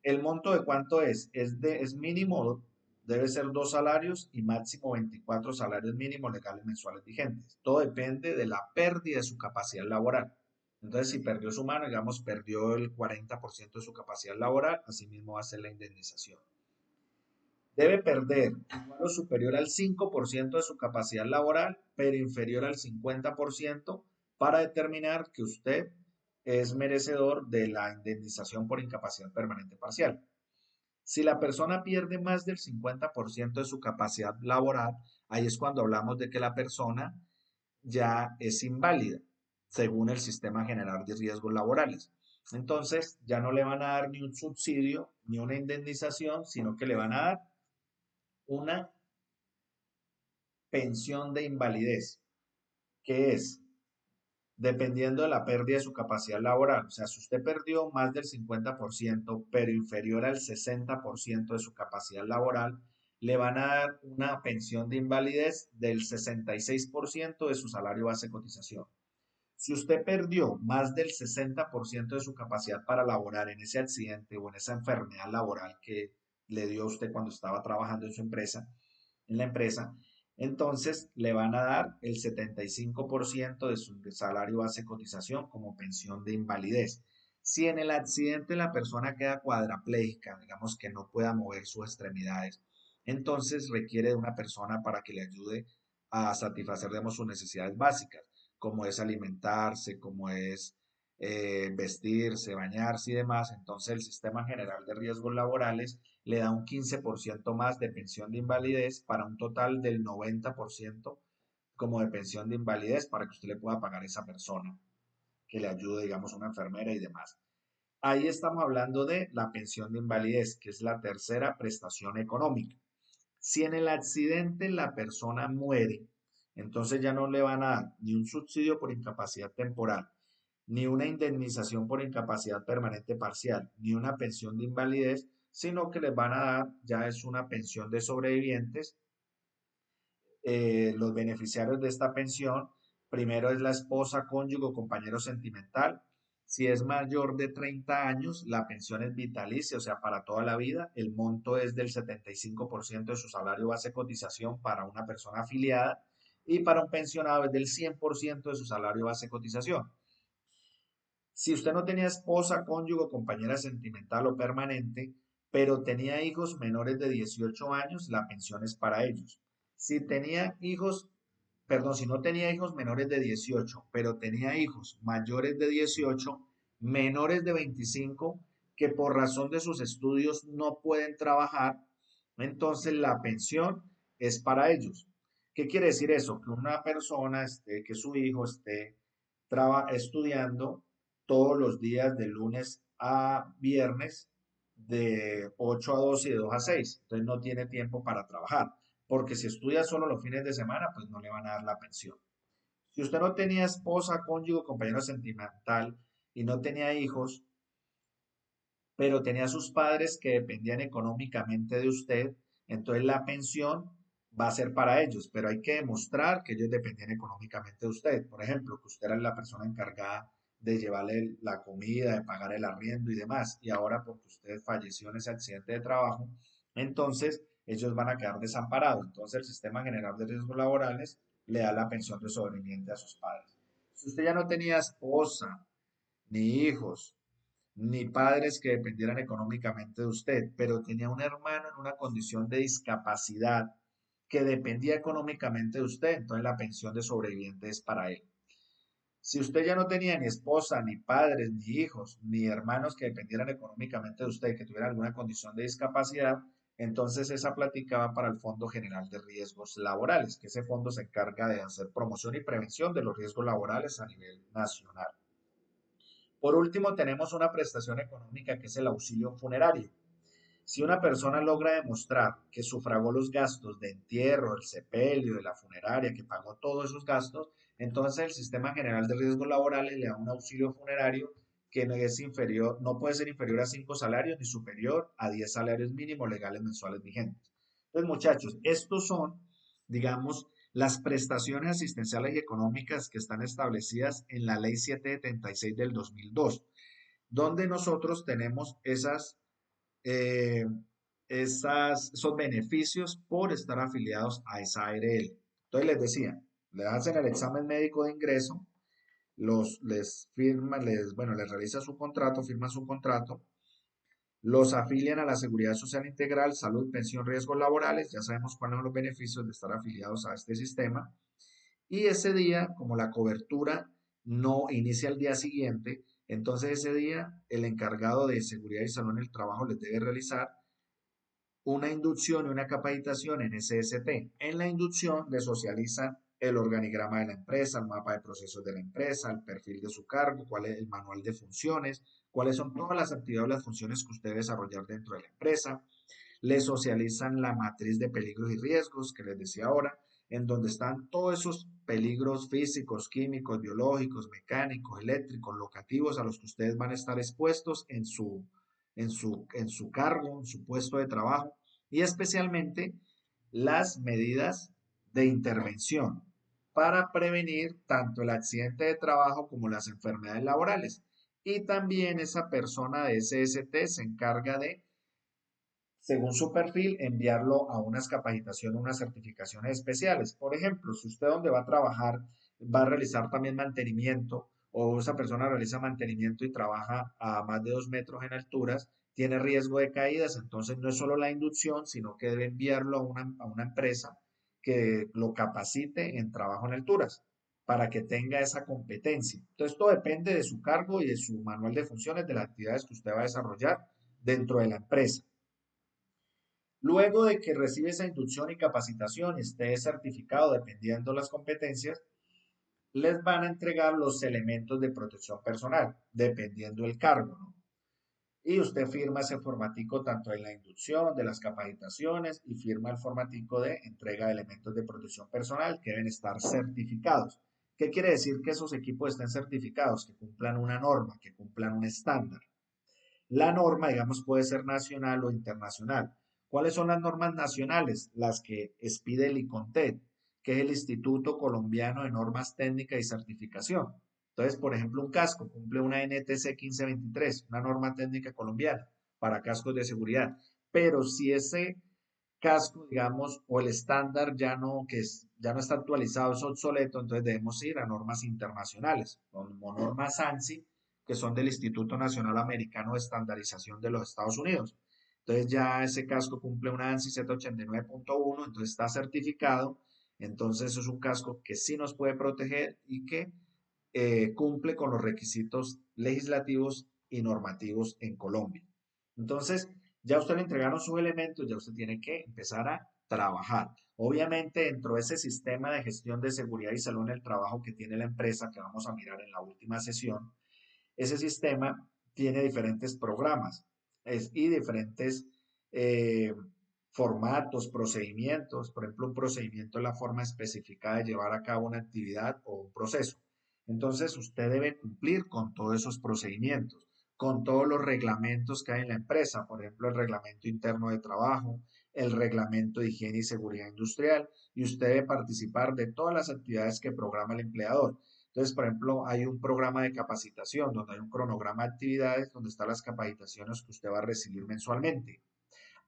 ¿El monto de cuánto es? Es mínimo, debe ser 2 salarios y máximo 24 salarios mínimos legales mensuales vigentes. Todo depende de la pérdida de su capacidad laboral. Entonces, si perdió su mano, digamos, perdió el 40% de su capacidad laboral, así mismo va a ser la indemnización. Debe perder igual o superior al 5% de su capacidad laboral, pero inferior al 50% para determinar que usted es merecedor de la indemnización por incapacidad permanente parcial. Si la persona pierde más del 50% de su capacidad laboral, ahí es cuando hablamos de que la persona ya es inválida, según el Sistema General de Riesgos Laborales. Entonces, ya no le van a dar ni un subsidio ni una indemnización, sino que le van a dar una pensión de invalidez, que es dependiendo de la pérdida de su capacidad laboral. O sea, si usted perdió más del 50%, pero inferior al 60% de su capacidad laboral, le van a dar una pensión de invalidez del 66% de su salario base de cotización. Si usted perdió más del 60% de su capacidad para laborar en ese accidente o en esa enfermedad laboral que le dio a usted cuando estaba trabajando en su empresa, en la empresa, entonces le van a dar el 75% de su salario base de cotización como pensión de invalidez. Si en el accidente la persona queda cuadraplégica, digamos que no pueda mover sus extremidades, entonces requiere de una persona para que le ayude a satisfacer, digamos, sus necesidades básicas, como es alimentarse, como es vestirse, bañarse y demás. Entonces el Sistema General de Riesgos Laborales le da un 15% más de pensión de invalidez para un total del 90% como de pensión de invalidez para que usted le pueda pagar a esa persona que le ayude, digamos, una enfermera y demás. Ahí estamos hablando de la pensión de invalidez, que es la tercera prestación económica. Si en el accidente la persona muere, entonces ya no le van a dar ni un subsidio por incapacidad temporal, ni una indemnización por incapacidad permanente parcial, ni una pensión de invalidez, sino que les van a dar, ya es una pensión de sobrevivientes. Los beneficiarios de esta pensión, primero es la esposa, cónyuge o compañero sentimental. Si es mayor de 30 años, la pensión es vitalicia, o sea, para toda la vida. El monto es del 75% de su salario base de cotización para una persona afiliada y para un pensionado es del 100% de su salario base de cotización. Si usted no tenía esposa, cónyuge, compañera sentimental o permanente, pero tenía hijos menores de 18 años, la pensión es para ellos. Si tenía hijos, perdón, si no tenía hijos menores de 18, pero tenía hijos mayores de 18, menores de 25, que por razón de sus estudios no pueden trabajar, entonces la pensión es para ellos. ¿Qué quiere decir eso? Que una persona, que su hijo esté estudiando todos los días de lunes a viernes de 8 a 12 y de 2 a 6. Entonces no tiene tiempo para trabajar, porque si estudia solo los fines de semana, pues no le van a dar la pensión. Si usted no tenía esposa, cónyuge, compañero sentimental y no tenía hijos, pero tenía sus padres que dependían económicamente de usted, entonces la pensión va a ser para ellos, pero hay que demostrar que ellos dependían económicamente de usted. Por ejemplo, que usted era la persona encargada de llevarle la comida, de pagar el arriendo y demás, y ahora porque usted falleció en ese accidente de trabajo, entonces ellos van a quedar desamparados. Entonces el Sistema General de Riesgos Laborales le da la pensión de sobreviviente a sus padres. Si usted ya no tenía esposa, ni hijos, ni padres que dependieran económicamente de usted, pero tenía un hermano en una condición de discapacidad que dependía económicamente de usted, entonces la pensión de sobreviviente es para él. Si usted ya no tenía ni esposa, ni padres, ni hijos, ni hermanos que dependieran económicamente de usted, que tuvieran alguna condición de discapacidad, entonces esa plática va para el Fondo General de Riesgos Laborales, que ese fondo se encarga de hacer promoción y prevención de los riesgos laborales a nivel nacional. Por último, tenemos una prestación económica que es el auxilio funerario. Si una persona logra demostrar que sufragó los gastos de entierro, el sepelio, de la funeraria, que pagó todos esos gastos, entonces el Sistema General de Riesgos Laborales le da un auxilio funerario que no es inferior, no puede ser inferior a 5 salarios ni superior a 10 salarios mínimos legales mensuales vigentes. Entonces, muchachos, estos son, digamos, las prestaciones asistenciales y económicas que están establecidas en la Ley 776 del 2002, donde nosotros tenemos eh, esos beneficios por estar afiliados a esa ARL. Entonces les decía, le hacen el examen médico de ingreso, les firman, bueno, les realiza su contrato, firman su contrato, los afilian a la Seguridad Social Integral, Salud, Pensión, Riesgos Laborales, ya sabemos cuáles son los beneficios de estar afiliados a este sistema, y ese día, como la cobertura no inicia el día siguiente, entonces ese día el encargado de seguridad y salud en el trabajo les debe realizar una inducción y una capacitación en SST. En la inducción le socializan el organigrama de la empresa, el mapa de procesos de la empresa, el perfil de su cargo, cuál es el manual de funciones, cuáles son todas las actividades o las funciones que usted debe desarrollar dentro de la empresa. Le socializan la matriz de peligros y riesgos que les decía ahora, en donde están todos esos peligros físicos, químicos, biológicos, mecánicos, eléctricos, locativos a los que ustedes van a estar expuestos en su cargo, en su puesto de trabajo, y especialmente las medidas de intervención para prevenir tanto el accidente de trabajo como las enfermedades laborales. Y también esa persona de SST se encarga de, según su perfil, enviarlo a unas capacitaciones, unas certificaciones especiales. Por ejemplo, si usted donde va a trabajar va a realizar también mantenimiento o esa persona realiza mantenimiento y trabaja a más de 2 metros en alturas, tiene riesgo de caídas, entonces no es solo la inducción, sino que debe enviarlo a una empresa que lo capacite en trabajo en alturas para que tenga esa competencia. Entonces, todo depende de su cargo y de su manual de funciones, de las actividades que usted va a desarrollar dentro de la empresa. Luego de que recibe esa inducción y capacitación y esté certificado dependiendo las competencias, les van a entregar los elementos de protección personal, dependiendo el cargo, ¿no? Y usted firma ese formatico tanto en la inducción, de las capacitaciones y firma el formatico de entrega de elementos de protección personal que deben estar certificados. ¿Qué quiere decir que esos equipos estén certificados? Que cumplan una norma, que cumplan un estándar. La norma, digamos, puede ser nacional o internacional. ¿Cuáles son las normas nacionales? Las que expide el ICONTEC, que es el Instituto Colombiano de Normas Técnicas y Certificación. Entonces, por ejemplo, un casco cumple una NTC 1523, una norma técnica colombiana para cascos de seguridad. Pero si ese casco, digamos, o el estándar ya no está actualizado, es obsoleto, entonces debemos ir a normas internacionales, como normas ANSI, que son del Instituto Nacional Americano de Estandarización de los Estados Unidos. Entonces ya ese casco cumple una ANSI Z89.1, entonces está certificado, entonces es un casco que sí nos puede proteger y que cumple con los requisitos legislativos y normativos en Colombia. Entonces, ya usted le entregaron sus elementos, ya usted tiene que empezar a trabajar. Obviamente, dentro de ese sistema de gestión de seguridad y salud en el trabajo que tiene la empresa, que vamos a mirar en la última sesión, ese sistema tiene diferentes programas y diferentes eh, formatos, procedimientos. Por ejemplo, un procedimiento es la forma específica de llevar a cabo una actividad o un proceso. Entonces, usted debe cumplir con todos esos procedimientos, con todos los reglamentos que hay en la empresa, por ejemplo, el reglamento interno de trabajo, el reglamento de higiene y seguridad industrial, y usted debe participar de todas las actividades que programa el empleador. Entonces, por ejemplo, hay un programa de capacitación donde hay un cronograma de actividades donde están las capacitaciones que usted va a recibir mensualmente.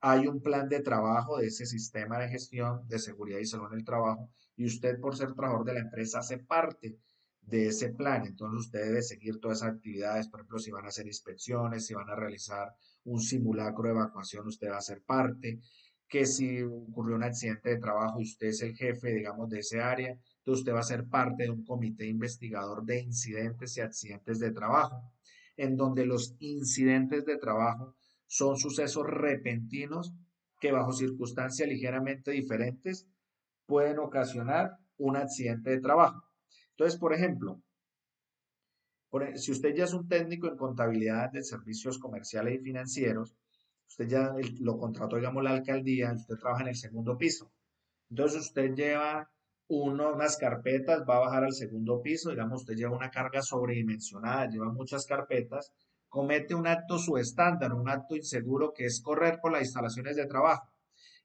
Hay un plan de trabajo de ese sistema de gestión de seguridad y salud en el trabajo y usted por ser trabajador de la empresa hace parte de ese plan. Entonces usted debe seguir todas esas actividades, por ejemplo, si van a hacer inspecciones, si van a realizar un simulacro de evacuación, usted va a ser parte, que si ocurrió un accidente de trabajo y usted es el jefe, digamos, de ese área, entonces usted va a ser parte de un comité investigador de incidentes y accidentes de trabajo, en donde los incidentes de trabajo son sucesos repentinos que bajo circunstancias ligeramente diferentes pueden ocasionar un accidente de trabajo. Entonces, por ejemplo, si usted ya es un técnico en contabilidad de servicios comerciales y financieros, usted ya lo contrató, digamos, la alcaldía, usted trabaja en el segundo piso. Entonces usted lleva unas carpetas, va a bajar al segundo piso, digamos, usted lleva una carga sobredimensionada, lleva muchas carpetas, comete un acto subestándar, un acto inseguro que es correr por las instalaciones de trabajo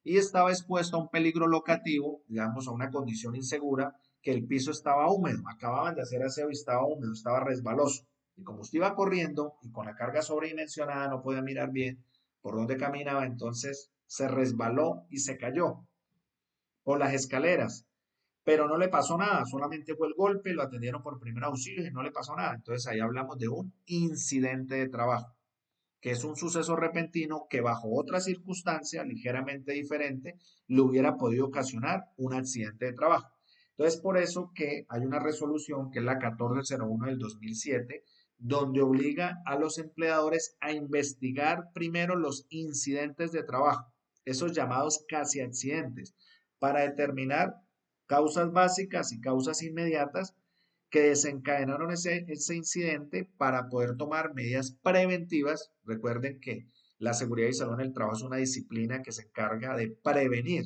y estaba expuesto a un peligro locativo, digamos, a una condición insegura, que el piso estaba húmedo, acababan de hacer aseo y estaba húmedo, estaba resbaloso. Y como usted iba corriendo y con la carga sobredimensionada no podía mirar bien por dónde caminaba, entonces se resbaló y se cayó por las escaleras, pero no le pasó nada, solamente fue el golpe, lo atendieron por primer auxilio y no le pasó nada. Entonces ahí hablamos de un incidente de trabajo, que es un suceso repentino que bajo otra circunstancia ligeramente diferente le hubiera podido ocasionar un accidente de trabajo. Entonces, por eso que hay una resolución que es la 1401 del 2007, donde obliga a los empleadores a investigar primero los incidentes de trabajo, esos llamados casi accidentes, para determinar causas básicas y causas inmediatas que desencadenaron ese incidente para poder tomar medidas preventivas. Recuerden que la seguridad y salud en el trabajo es una disciplina que se encarga de prevenir.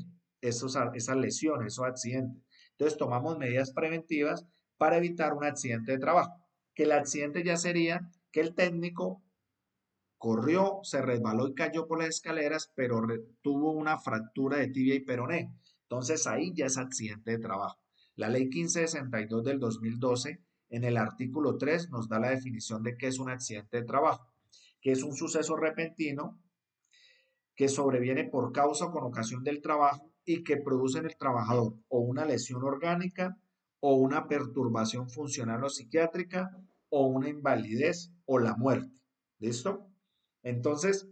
esas lesiones, esos accidentes. Entonces tomamos medidas preventivas para evitar un accidente de trabajo, que el accidente ya sería que el técnico corrió, se resbaló y cayó por las escaleras, pero tuvo una fractura de tibia y peroné. Entonces ahí ya es accidente de trabajo. La ley 1562 del 2012, en el artículo 3, nos da la definición de qué es un accidente de trabajo, que es un suceso repentino que sobreviene por causa o con ocasión del trabajo y que produce en el trabajador o una lesión orgánica o una perturbación funcional o psiquiátrica o una invalidez o la muerte. ¿Listo? Entonces,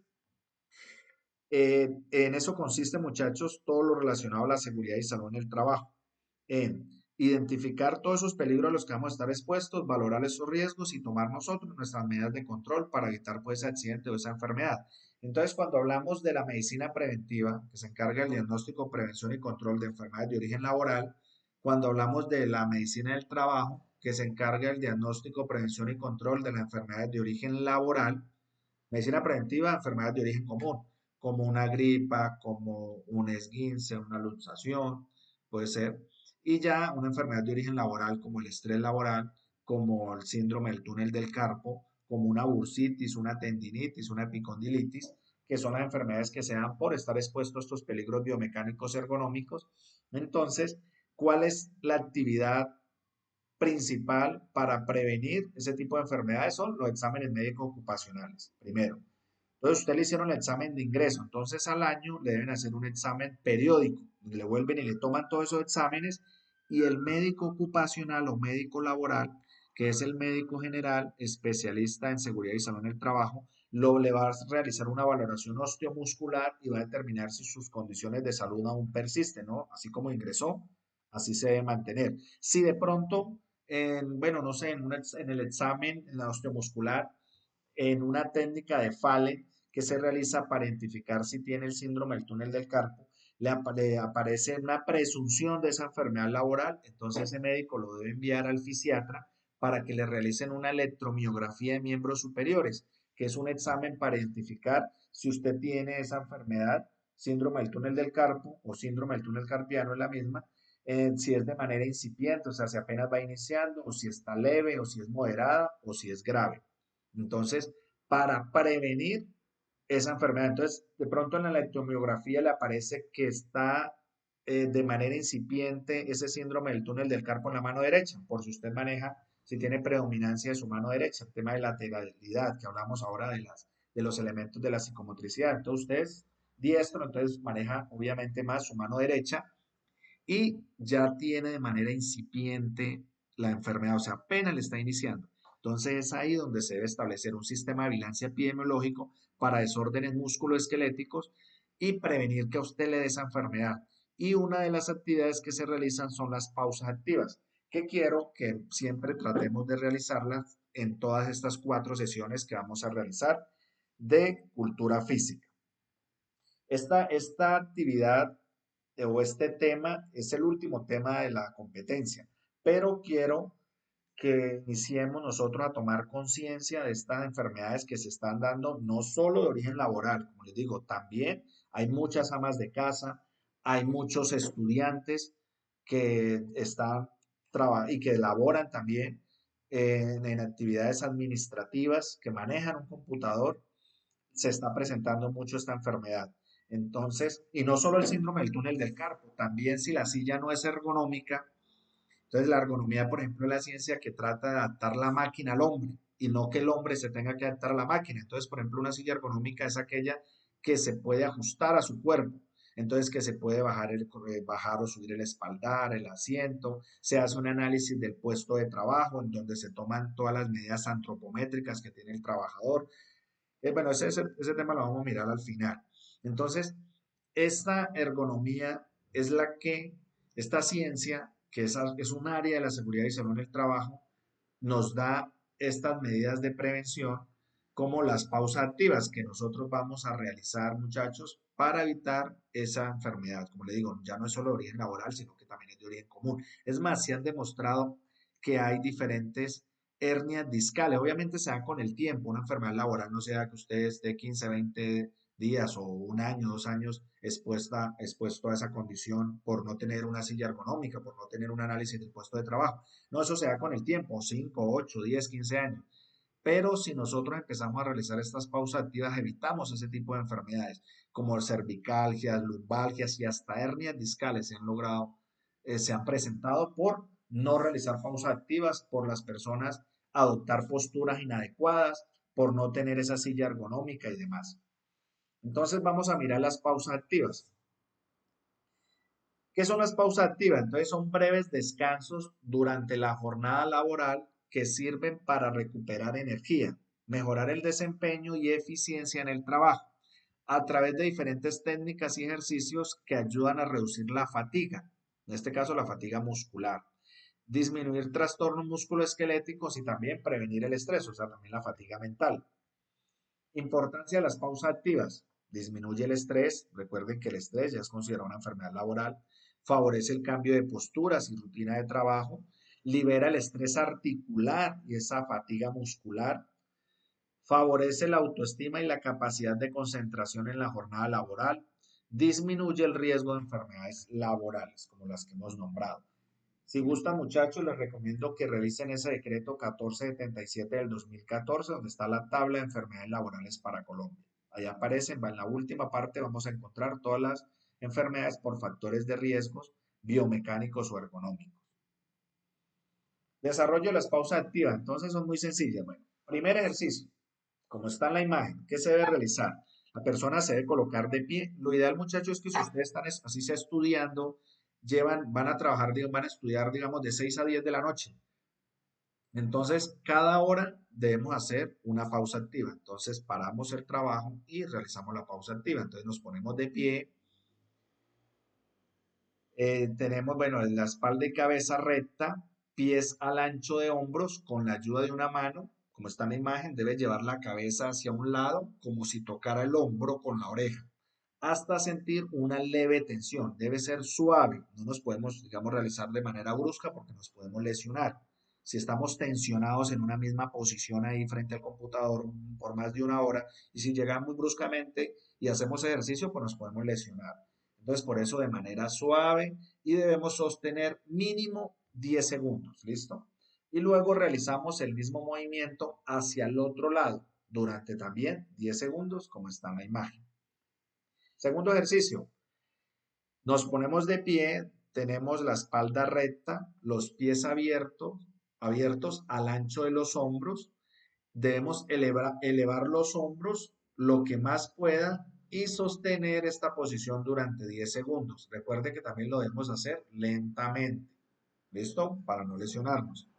en eso consiste, muchachos, todo lo relacionado a la seguridad y salud en el trabajo. En identificar todos esos peligros a los que vamos a estar expuestos, valorar esos riesgos y tomar nosotros nuestras medidas de control para evitar pues, ese accidente o esa enfermedad. Entonces, cuando hablamos de la medicina preventiva, que se encarga del diagnóstico, prevención y control de enfermedades de origen laboral, cuando hablamos de la medicina del trabajo, que se encarga del diagnóstico, prevención y control de las enfermedades de origen laboral, medicina preventiva, enfermedades de origen común, como una gripa, como un esguince, una luxación, puede ser. Y ya una enfermedad de origen laboral, como el estrés laboral, como el síndrome del túnel del carpo, como una bursitis, una tendinitis, una epicondilitis, que son las enfermedades que se dan por estar expuestos a estos peligros biomecánicos ergonómicos. Entonces, ¿cuál es la actividad principal para prevenir ese tipo de enfermedades? Son los exámenes médicos ocupacionales, primero. Entonces, usted le hicieron el examen de ingreso, entonces al año le deben hacer un examen periódico, le vuelven y le toman todos esos exámenes y el médico ocupacional o médico laboral, que es el médico general especialista en seguridad y salud en el trabajo, le va a realizar una valoración osteomuscular y va a determinar si sus condiciones de salud aún persisten, ¿no? Así como ingresó, así se debe mantener. Si de pronto, bueno, no sé, en el examen, en la osteomuscular, en una técnica de Fallen que se realiza para identificar si tiene el síndrome del túnel del carpo, le aparece una presunción de esa enfermedad laboral, entonces ese médico lo debe enviar al fisiatra para que le realicen una electromiografía de miembros superiores, que es un examen para identificar si usted tiene esa enfermedad, síndrome del túnel del carpo o síndrome del túnel carpiano, es la misma, si es de manera incipiente, o sea, si apenas va iniciando, o si está leve, o si es moderada, o si es grave. Entonces, para prevenir esa enfermedad, entonces, de pronto en la electromiografía le aparece que está de manera incipiente ese síndrome del túnel del carpo en la mano derecha, por si usted maneja, si tiene predominancia de su mano derecha, el tema de lateralidad, que hablamos ahora de los elementos de la psicomotricidad. Entonces, usted es diestro, entonces maneja obviamente más su mano derecha y ya tiene de manera incipiente la enfermedad, o sea, apenas le está iniciando. Entonces es ahí donde se debe establecer un sistema de vigilancia epidemiológico para desórdenes musculoesqueléticos y prevenir que a usted le dé esa enfermedad. Y una de las actividades que se realizan son las pausas activas, que quiero que siempre tratemos de realizarlas en todas estas 4 sesiones que vamos a realizar de cultura física. Esta actividad o este tema es el último tema de la competencia, pero quiero que iniciemos nosotros a tomar conciencia de estas enfermedades que se están dando, no solo de origen laboral, como les digo, también hay muchas amas de casa, hay muchos estudiantes que están y que laboran también en actividades administrativas, que manejan un computador, se está presentando mucho esta enfermedad. Entonces, y no solo el síndrome del túnel del carpo, también si la silla no es ergonómica, entonces la ergonomía, por ejemplo, es la ciencia que trata de adaptar la máquina al hombre y no que el hombre se tenga que adaptar a la máquina. Entonces, por ejemplo, una silla ergonómica es aquella que se puede ajustar a su cuerpo. Entonces, que se puede bajar o subir el espaldar, el asiento, se hace un análisis del puesto de trabajo en donde se toman todas las medidas antropométricas que tiene el trabajador. Bueno, ese tema lo vamos a mirar al final. Entonces, esta ergonomía es la que, esta ciencia, que es un área de la seguridad y salud en el trabajo, nos da estas medidas de prevención como las pausas activas que nosotros vamos a realizar, muchachos, para evitar esa enfermedad. Como le digo, ya no es solo de origen laboral, sino que también es de origen común. Es más, se han demostrado que hay diferentes hernias discales. Obviamente se da con el tiempo, una enfermedad laboral no sea que usted esté 15, 20 días o un año, 2 años expuesto a esa condición por no tener una silla ergonómica, por no tener un análisis del puesto de trabajo. No, eso se da con el tiempo, 5, 8, 10, 15 años. Pero si nosotros empezamos a realizar estas pausas activas, evitamos ese tipo de enfermedades, como cervicalgias, lumbalgias y hasta hernias discales se han presentado por no realizar pausas activas, por las personas adoptar posturas inadecuadas, por no tener esa silla ergonómica y demás. Entonces vamos a mirar las pausas activas. ¿Qué son las pausas activas? Entonces son breves descansos durante la jornada laboral que sirven para recuperar energía, mejorar el desempeño y eficiencia en el trabajo, a través de diferentes técnicas y ejercicios que ayudan a reducir la fatiga, en este caso la fatiga muscular, disminuir trastornos musculoesqueléticos y también prevenir el estrés, o sea, también la fatiga mental. Importancia de las pausas activas. Disminuye el estrés. Recuerden que el estrés ya es considerado una enfermedad laboral. Favorece el cambio de posturas y rutina de trabajo. Libera el estrés articular y esa fatiga muscular. Favorece la autoestima y la capacidad de concentración en la jornada laboral. Disminuye el riesgo de enfermedades laborales, como las que hemos nombrado. Si gustan, muchachos, les recomiendo que revisen ese decreto 1477 del 2014, donde está la tabla de enfermedades laborales para Colombia. Ahí aparecen, en la última parte vamos a encontrar todas las enfermedades por factores de riesgos biomecánicos o ergonómicos. Desarrollo de las pausas activas, entonces son muy sencillas. Bueno, primer ejercicio, como está en la imagen, ¿qué se debe realizar? La persona se debe colocar de pie. Lo ideal, muchachos, es que si ustedes están así sea estudiando, van a trabajar, van a estudiar, digamos, de 6 a 10 de la noche. Entonces, cada hora debemos hacer una pausa activa. Entonces, paramos el trabajo y realizamos la pausa activa. Entonces, nos ponemos de pie. Tenemos, bueno, la espalda y cabeza recta, pies al ancho de hombros con la ayuda de una mano. Como está en la imagen, debe llevar la cabeza hacia un lado como si tocara el hombro con la oreja, hasta sentir una leve tensión. Debe ser suave. No nos podemos, digamos, realizar de manera brusca porque nos podemos lesionar. Si estamos tensionados en una misma posición ahí frente al computador por más de una hora y si llegamos muy bruscamente y hacemos ejercicio, pues nos podemos lesionar. Entonces, por eso de manera suave y debemos sostener mínimo 10 segundos, ¿listo? Y luego realizamos el mismo movimiento hacia el otro lado durante también 10 segundos, como está en la imagen. Segundo ejercicio, nos ponemos de pie, tenemos la espalda recta, los pies abiertos al ancho de los hombros. Debemos elevar los hombros lo que más pueda y sostener esta posición durante 10 segundos. Recuerde que también lo debemos hacer lentamente. ¿Listo? Para no lesionarnos.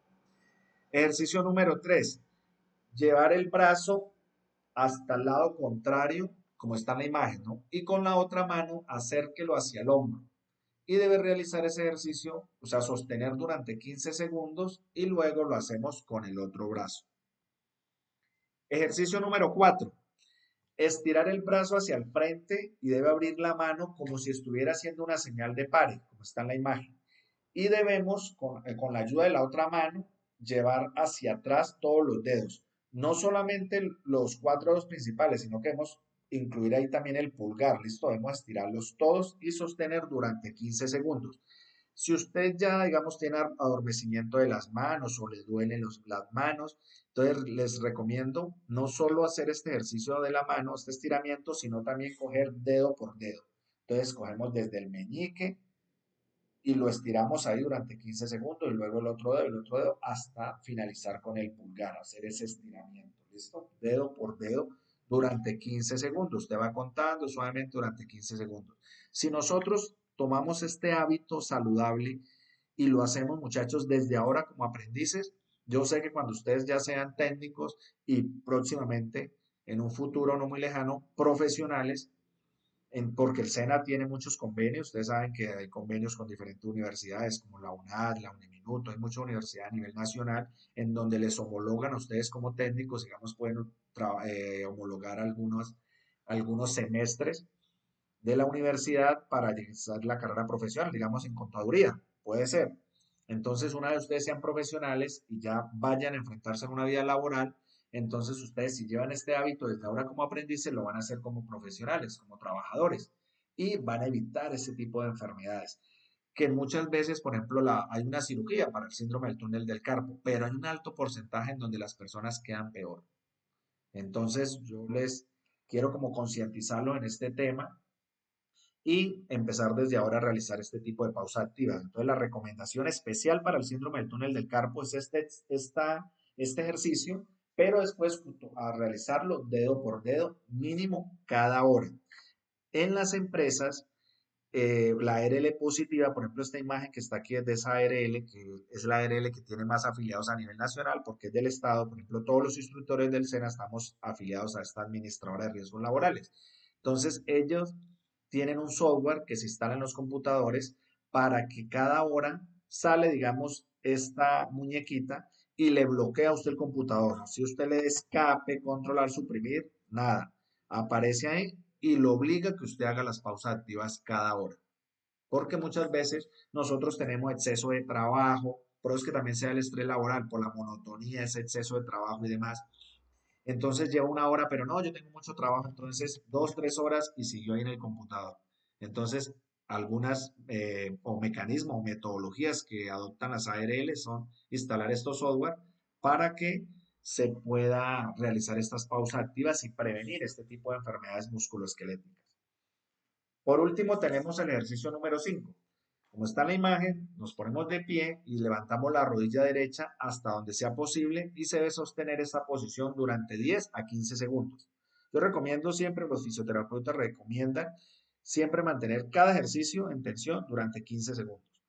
Ejercicio número 3. Llevar el brazo hasta el lado contrario, como está en la imagen, ¿no? Y con la otra mano acérquelo hacia el hombro. Y debe realizar ese ejercicio, o sea, sostener durante 15 segundos y luego lo hacemos con el otro brazo. Ejercicio número 4. Estirar el brazo hacia el frente y debe abrir la mano como si estuviera haciendo una señal de pare, como está en la imagen. Y debemos, con la ayuda de la otra mano, llevar hacia atrás todos los dedos. No solamente los 4 dedos principales, sino que debemos incluir ahí también el pulgar. Listo, debemos estirarlos todos y sostener durante 15 segundos. Si usted ya, digamos, tiene adormecimiento de las manos o le duelen las manos, entonces les recomiendo no solo hacer este ejercicio de la mano, este estiramiento, sino también coger dedo por dedo. Entonces cogemos desde el meñique y lo estiramos ahí durante 15 segundos y luego el otro dedo, hasta finalizar con el pulgar, hacer ese estiramiento. ¿Listo? Dedo por dedo durante 15 segundos. Usted va contando suavemente durante 15 segundos. Si nosotros tomamos este hábito saludable y lo hacemos, muchachos, desde ahora como aprendices, yo sé que cuando ustedes ya sean técnicos y próximamente, en un futuro no muy lejano, profesionales, porque el SENA tiene muchos convenios. Ustedes saben que hay convenios con diferentes universidades como la UNAD, la Uniminuto, hay muchas universidades a nivel nacional en donde les homologan a ustedes como técnicos, digamos, pueden homologar algunos semestres de la universidad para realizar la carrera profesional, digamos, en contaduría, puede ser. Entonces, una vez ustedes sean profesionales y ya vayan a enfrentarse a una vida laboral, Entonces ustedes si llevan este hábito desde ahora como aprendices, lo van a hacer como profesionales, como trabajadores y van a evitar ese tipo de enfermedades. Que muchas veces, por ejemplo, hay una cirugía para el síndrome del túnel del carpo, pero hay un alto porcentaje en donde las personas quedan peor. Entonces yo les quiero como concientizarlo en este tema y empezar desde ahora a realizar este tipo de pausa activa. Entonces, la recomendación especial para el síndrome del túnel del carpo es este ejercicio, pero después a realizarlo dedo por dedo, mínimo cada hora. En las empresas, la ARL positiva, por ejemplo, esta imagen que está aquí es de esa ARL, que es la ARL que tiene más afiliados a nivel nacional, porque es del Estado. Por ejemplo, todos los instructores del SENA estamos afiliados a esta administradora de riesgos laborales. Entonces, ellos tienen un software que se instala en los computadores para que cada hora sale, digamos, esta muñequita y le bloquea a usted el computador. Si usted le escape, controlar, suprimir, nada. Aparece ahí y lo obliga a que usted haga las pausas activas cada hora. Porque muchas veces nosotros tenemos exceso de trabajo, pero es que también sea el estrés laboral por la monotonía, ese exceso de trabajo y demás. Entonces lleva una hora, pero no, yo tengo mucho trabajo, entonces 2, 3 horas y siguió ahí en el computador. Entonces, algunas o mecanismos o metodologías que adoptan las ARL son instalar estos software para que se pueda realizar estas pausas activas y prevenir este tipo de enfermedades musculoesqueléticas. Por último, tenemos el ejercicio número 5. Como está en la imagen, nos ponemos de pie y levantamos la rodilla derecha hasta donde sea posible y se debe sostener esta posición durante 10 a 15 segundos. Yo recomiendo siempre, los fisioterapeutas recomiendan siempre mantener cada ejercicio en tensión durante 15 segundos.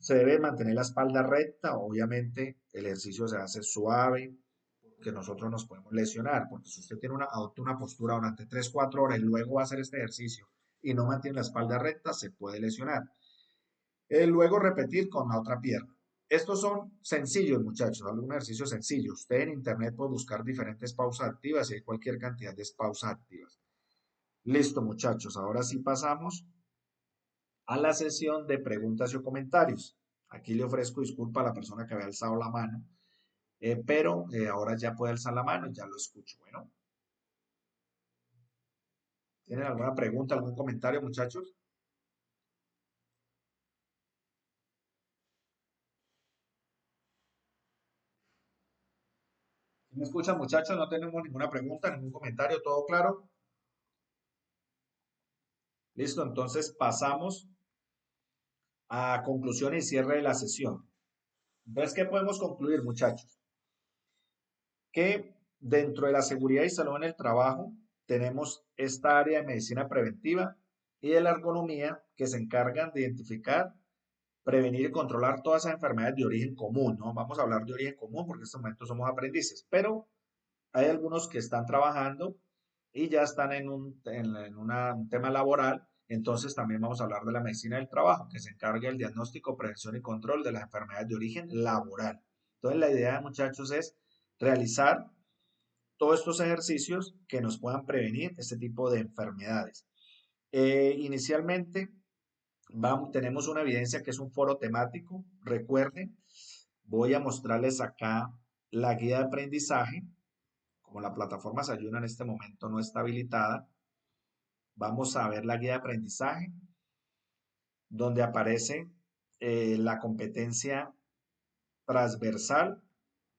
Se debe mantener la espalda recta, obviamente el ejercicio se hace suave, porque nosotros nos podemos lesionar, porque si usted adopta una postura durante 3, 4 horas y luego va a hacer este ejercicio y no mantiene la espalda recta, se puede lesionar. Luego repetir con la otra pierna. Estos son sencillos, muchachos, algún ejercicio sencillo. Usted en internet puede buscar diferentes pausas activas y hay cualquier cantidad de pausas activas. Listo, muchachos, ahora sí pasamos a la sesión de preguntas y comentarios. Aquí le ofrezco disculpa a la persona que había alzado la mano, pero ahora ya puede alzar la mano y ya lo escucho. Bueno, ¿tienen alguna pregunta, algún comentario, muchachos? ¿Sí me escuchan, muchachos? No tenemos ninguna pregunta, ningún comentario, ¿todo claro? Listo, entonces pasamos a conclusión y cierre de la sesión. Entonces, ¿qué podemos concluir, muchachos? Que dentro de la seguridad y salud en el trabajo tenemos esta área de medicina preventiva y de la ergonomía que se encargan de identificar, prevenir y controlar todas esas enfermedades de origen común, ¿no? Vamos a hablar de origen común porque en este momento somos aprendices, pero hay algunos que están trabajando y ya están un tema laboral, entonces también vamos a hablar de la medicina del trabajo, que se encarga del diagnóstico, prevención y control de las enfermedades de origen laboral. Entonces la idea, muchachos, es realizar todos estos ejercicios que nos puedan prevenir este tipo de enfermedades. Inicialmente tenemos una evidencia que es un foro temático. Recuerden, voy a mostrarles acá la guía de aprendizaje. Como la plataforma Sayuna en este momento no está habilitada, vamos a ver la guía de aprendizaje, donde aparece la competencia transversal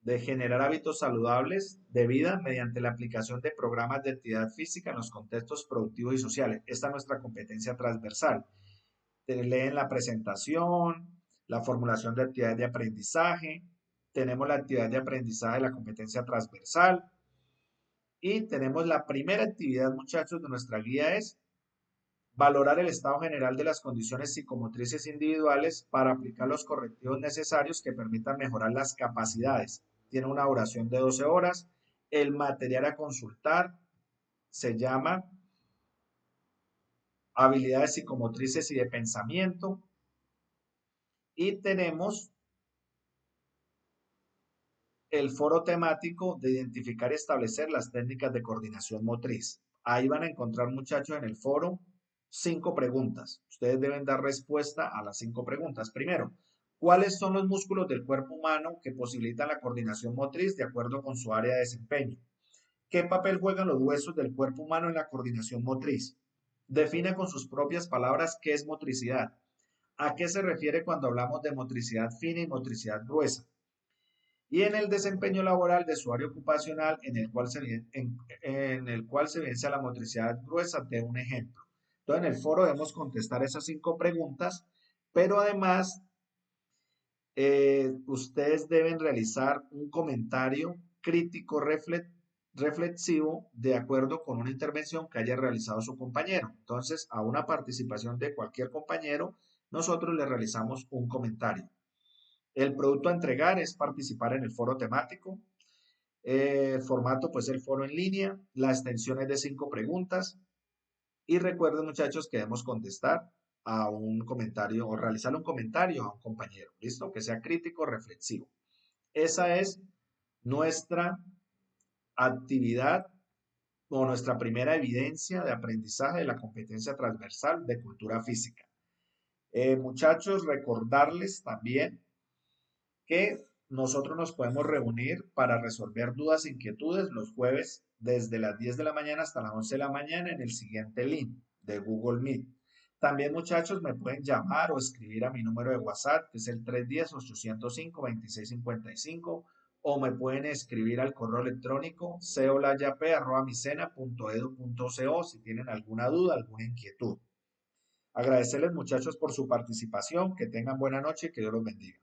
de generar hábitos saludables de vida mediante la aplicación de programas de actividad física en los contextos productivos y sociales. Esta es nuestra competencia transversal. Leen la presentación, la formulación de actividades de aprendizaje, tenemos la actividad de aprendizaje de la competencia transversal y tenemos la primera actividad, muchachos, de nuestra guía es valorar el estado general de las condiciones psicomotrices individuales para aplicar los correctivos necesarios que permitan mejorar las capacidades. Tiene una duración de 12 horas. El material a consultar se llama habilidades psicomotrices y de pensamiento. Y tenemos el foro temático de identificar y establecer las técnicas de coordinación motriz. Ahí van a encontrar, muchachos, en el foro 5 preguntas. Ustedes deben dar respuesta a las 5 preguntas. Primero, ¿Cuáles son los músculos del cuerpo humano que posibilitan la coordinación motriz de acuerdo con su área de desempeño? ¿Qué papel juegan los huesos del cuerpo humano en la coordinación motriz? Define con sus propias palabras qué es motricidad. ¿A qué se refiere cuando hablamos de motricidad fina y motricidad gruesa? Y en el desempeño laboral de su área ocupacional en el cual se evidencia la motricidad gruesa de un ejemplo. Entonces, en el foro debemos contestar esas 5 preguntas, pero además ustedes deben realizar un comentario crítico reflexivo de acuerdo con una intervención que haya realizado su compañero. Entonces, a una participación de cualquier compañero, nosotros le realizamos un comentario. El producto a entregar es participar en el foro temático. El formato, pues el foro en línea. La extensión es de 5 preguntas. Y recuerden, muchachos, que debemos contestar a un comentario o realizar un comentario a un compañero. ¿Listo? Que sea crítico, reflexivo. Esa es nuestra actividad o nuestra primera evidencia de aprendizaje de la competencia transversal de cultura física. Muchachos, recordarles también que nosotros nos podemos reunir para resolver dudas e inquietudes los jueves desde las 10 de la mañana hasta las 11 de la mañana en el siguiente link de Google Meet. También, muchachos, me pueden llamar o escribir a mi número de WhatsApp, que es el 310-805-2655, o me pueden escribir al correo electrónico ceolayap@micena.edu.co si tienen alguna duda, alguna inquietud. Agradecerles, muchachos, por su participación, que tengan buena noche y que Dios los bendiga.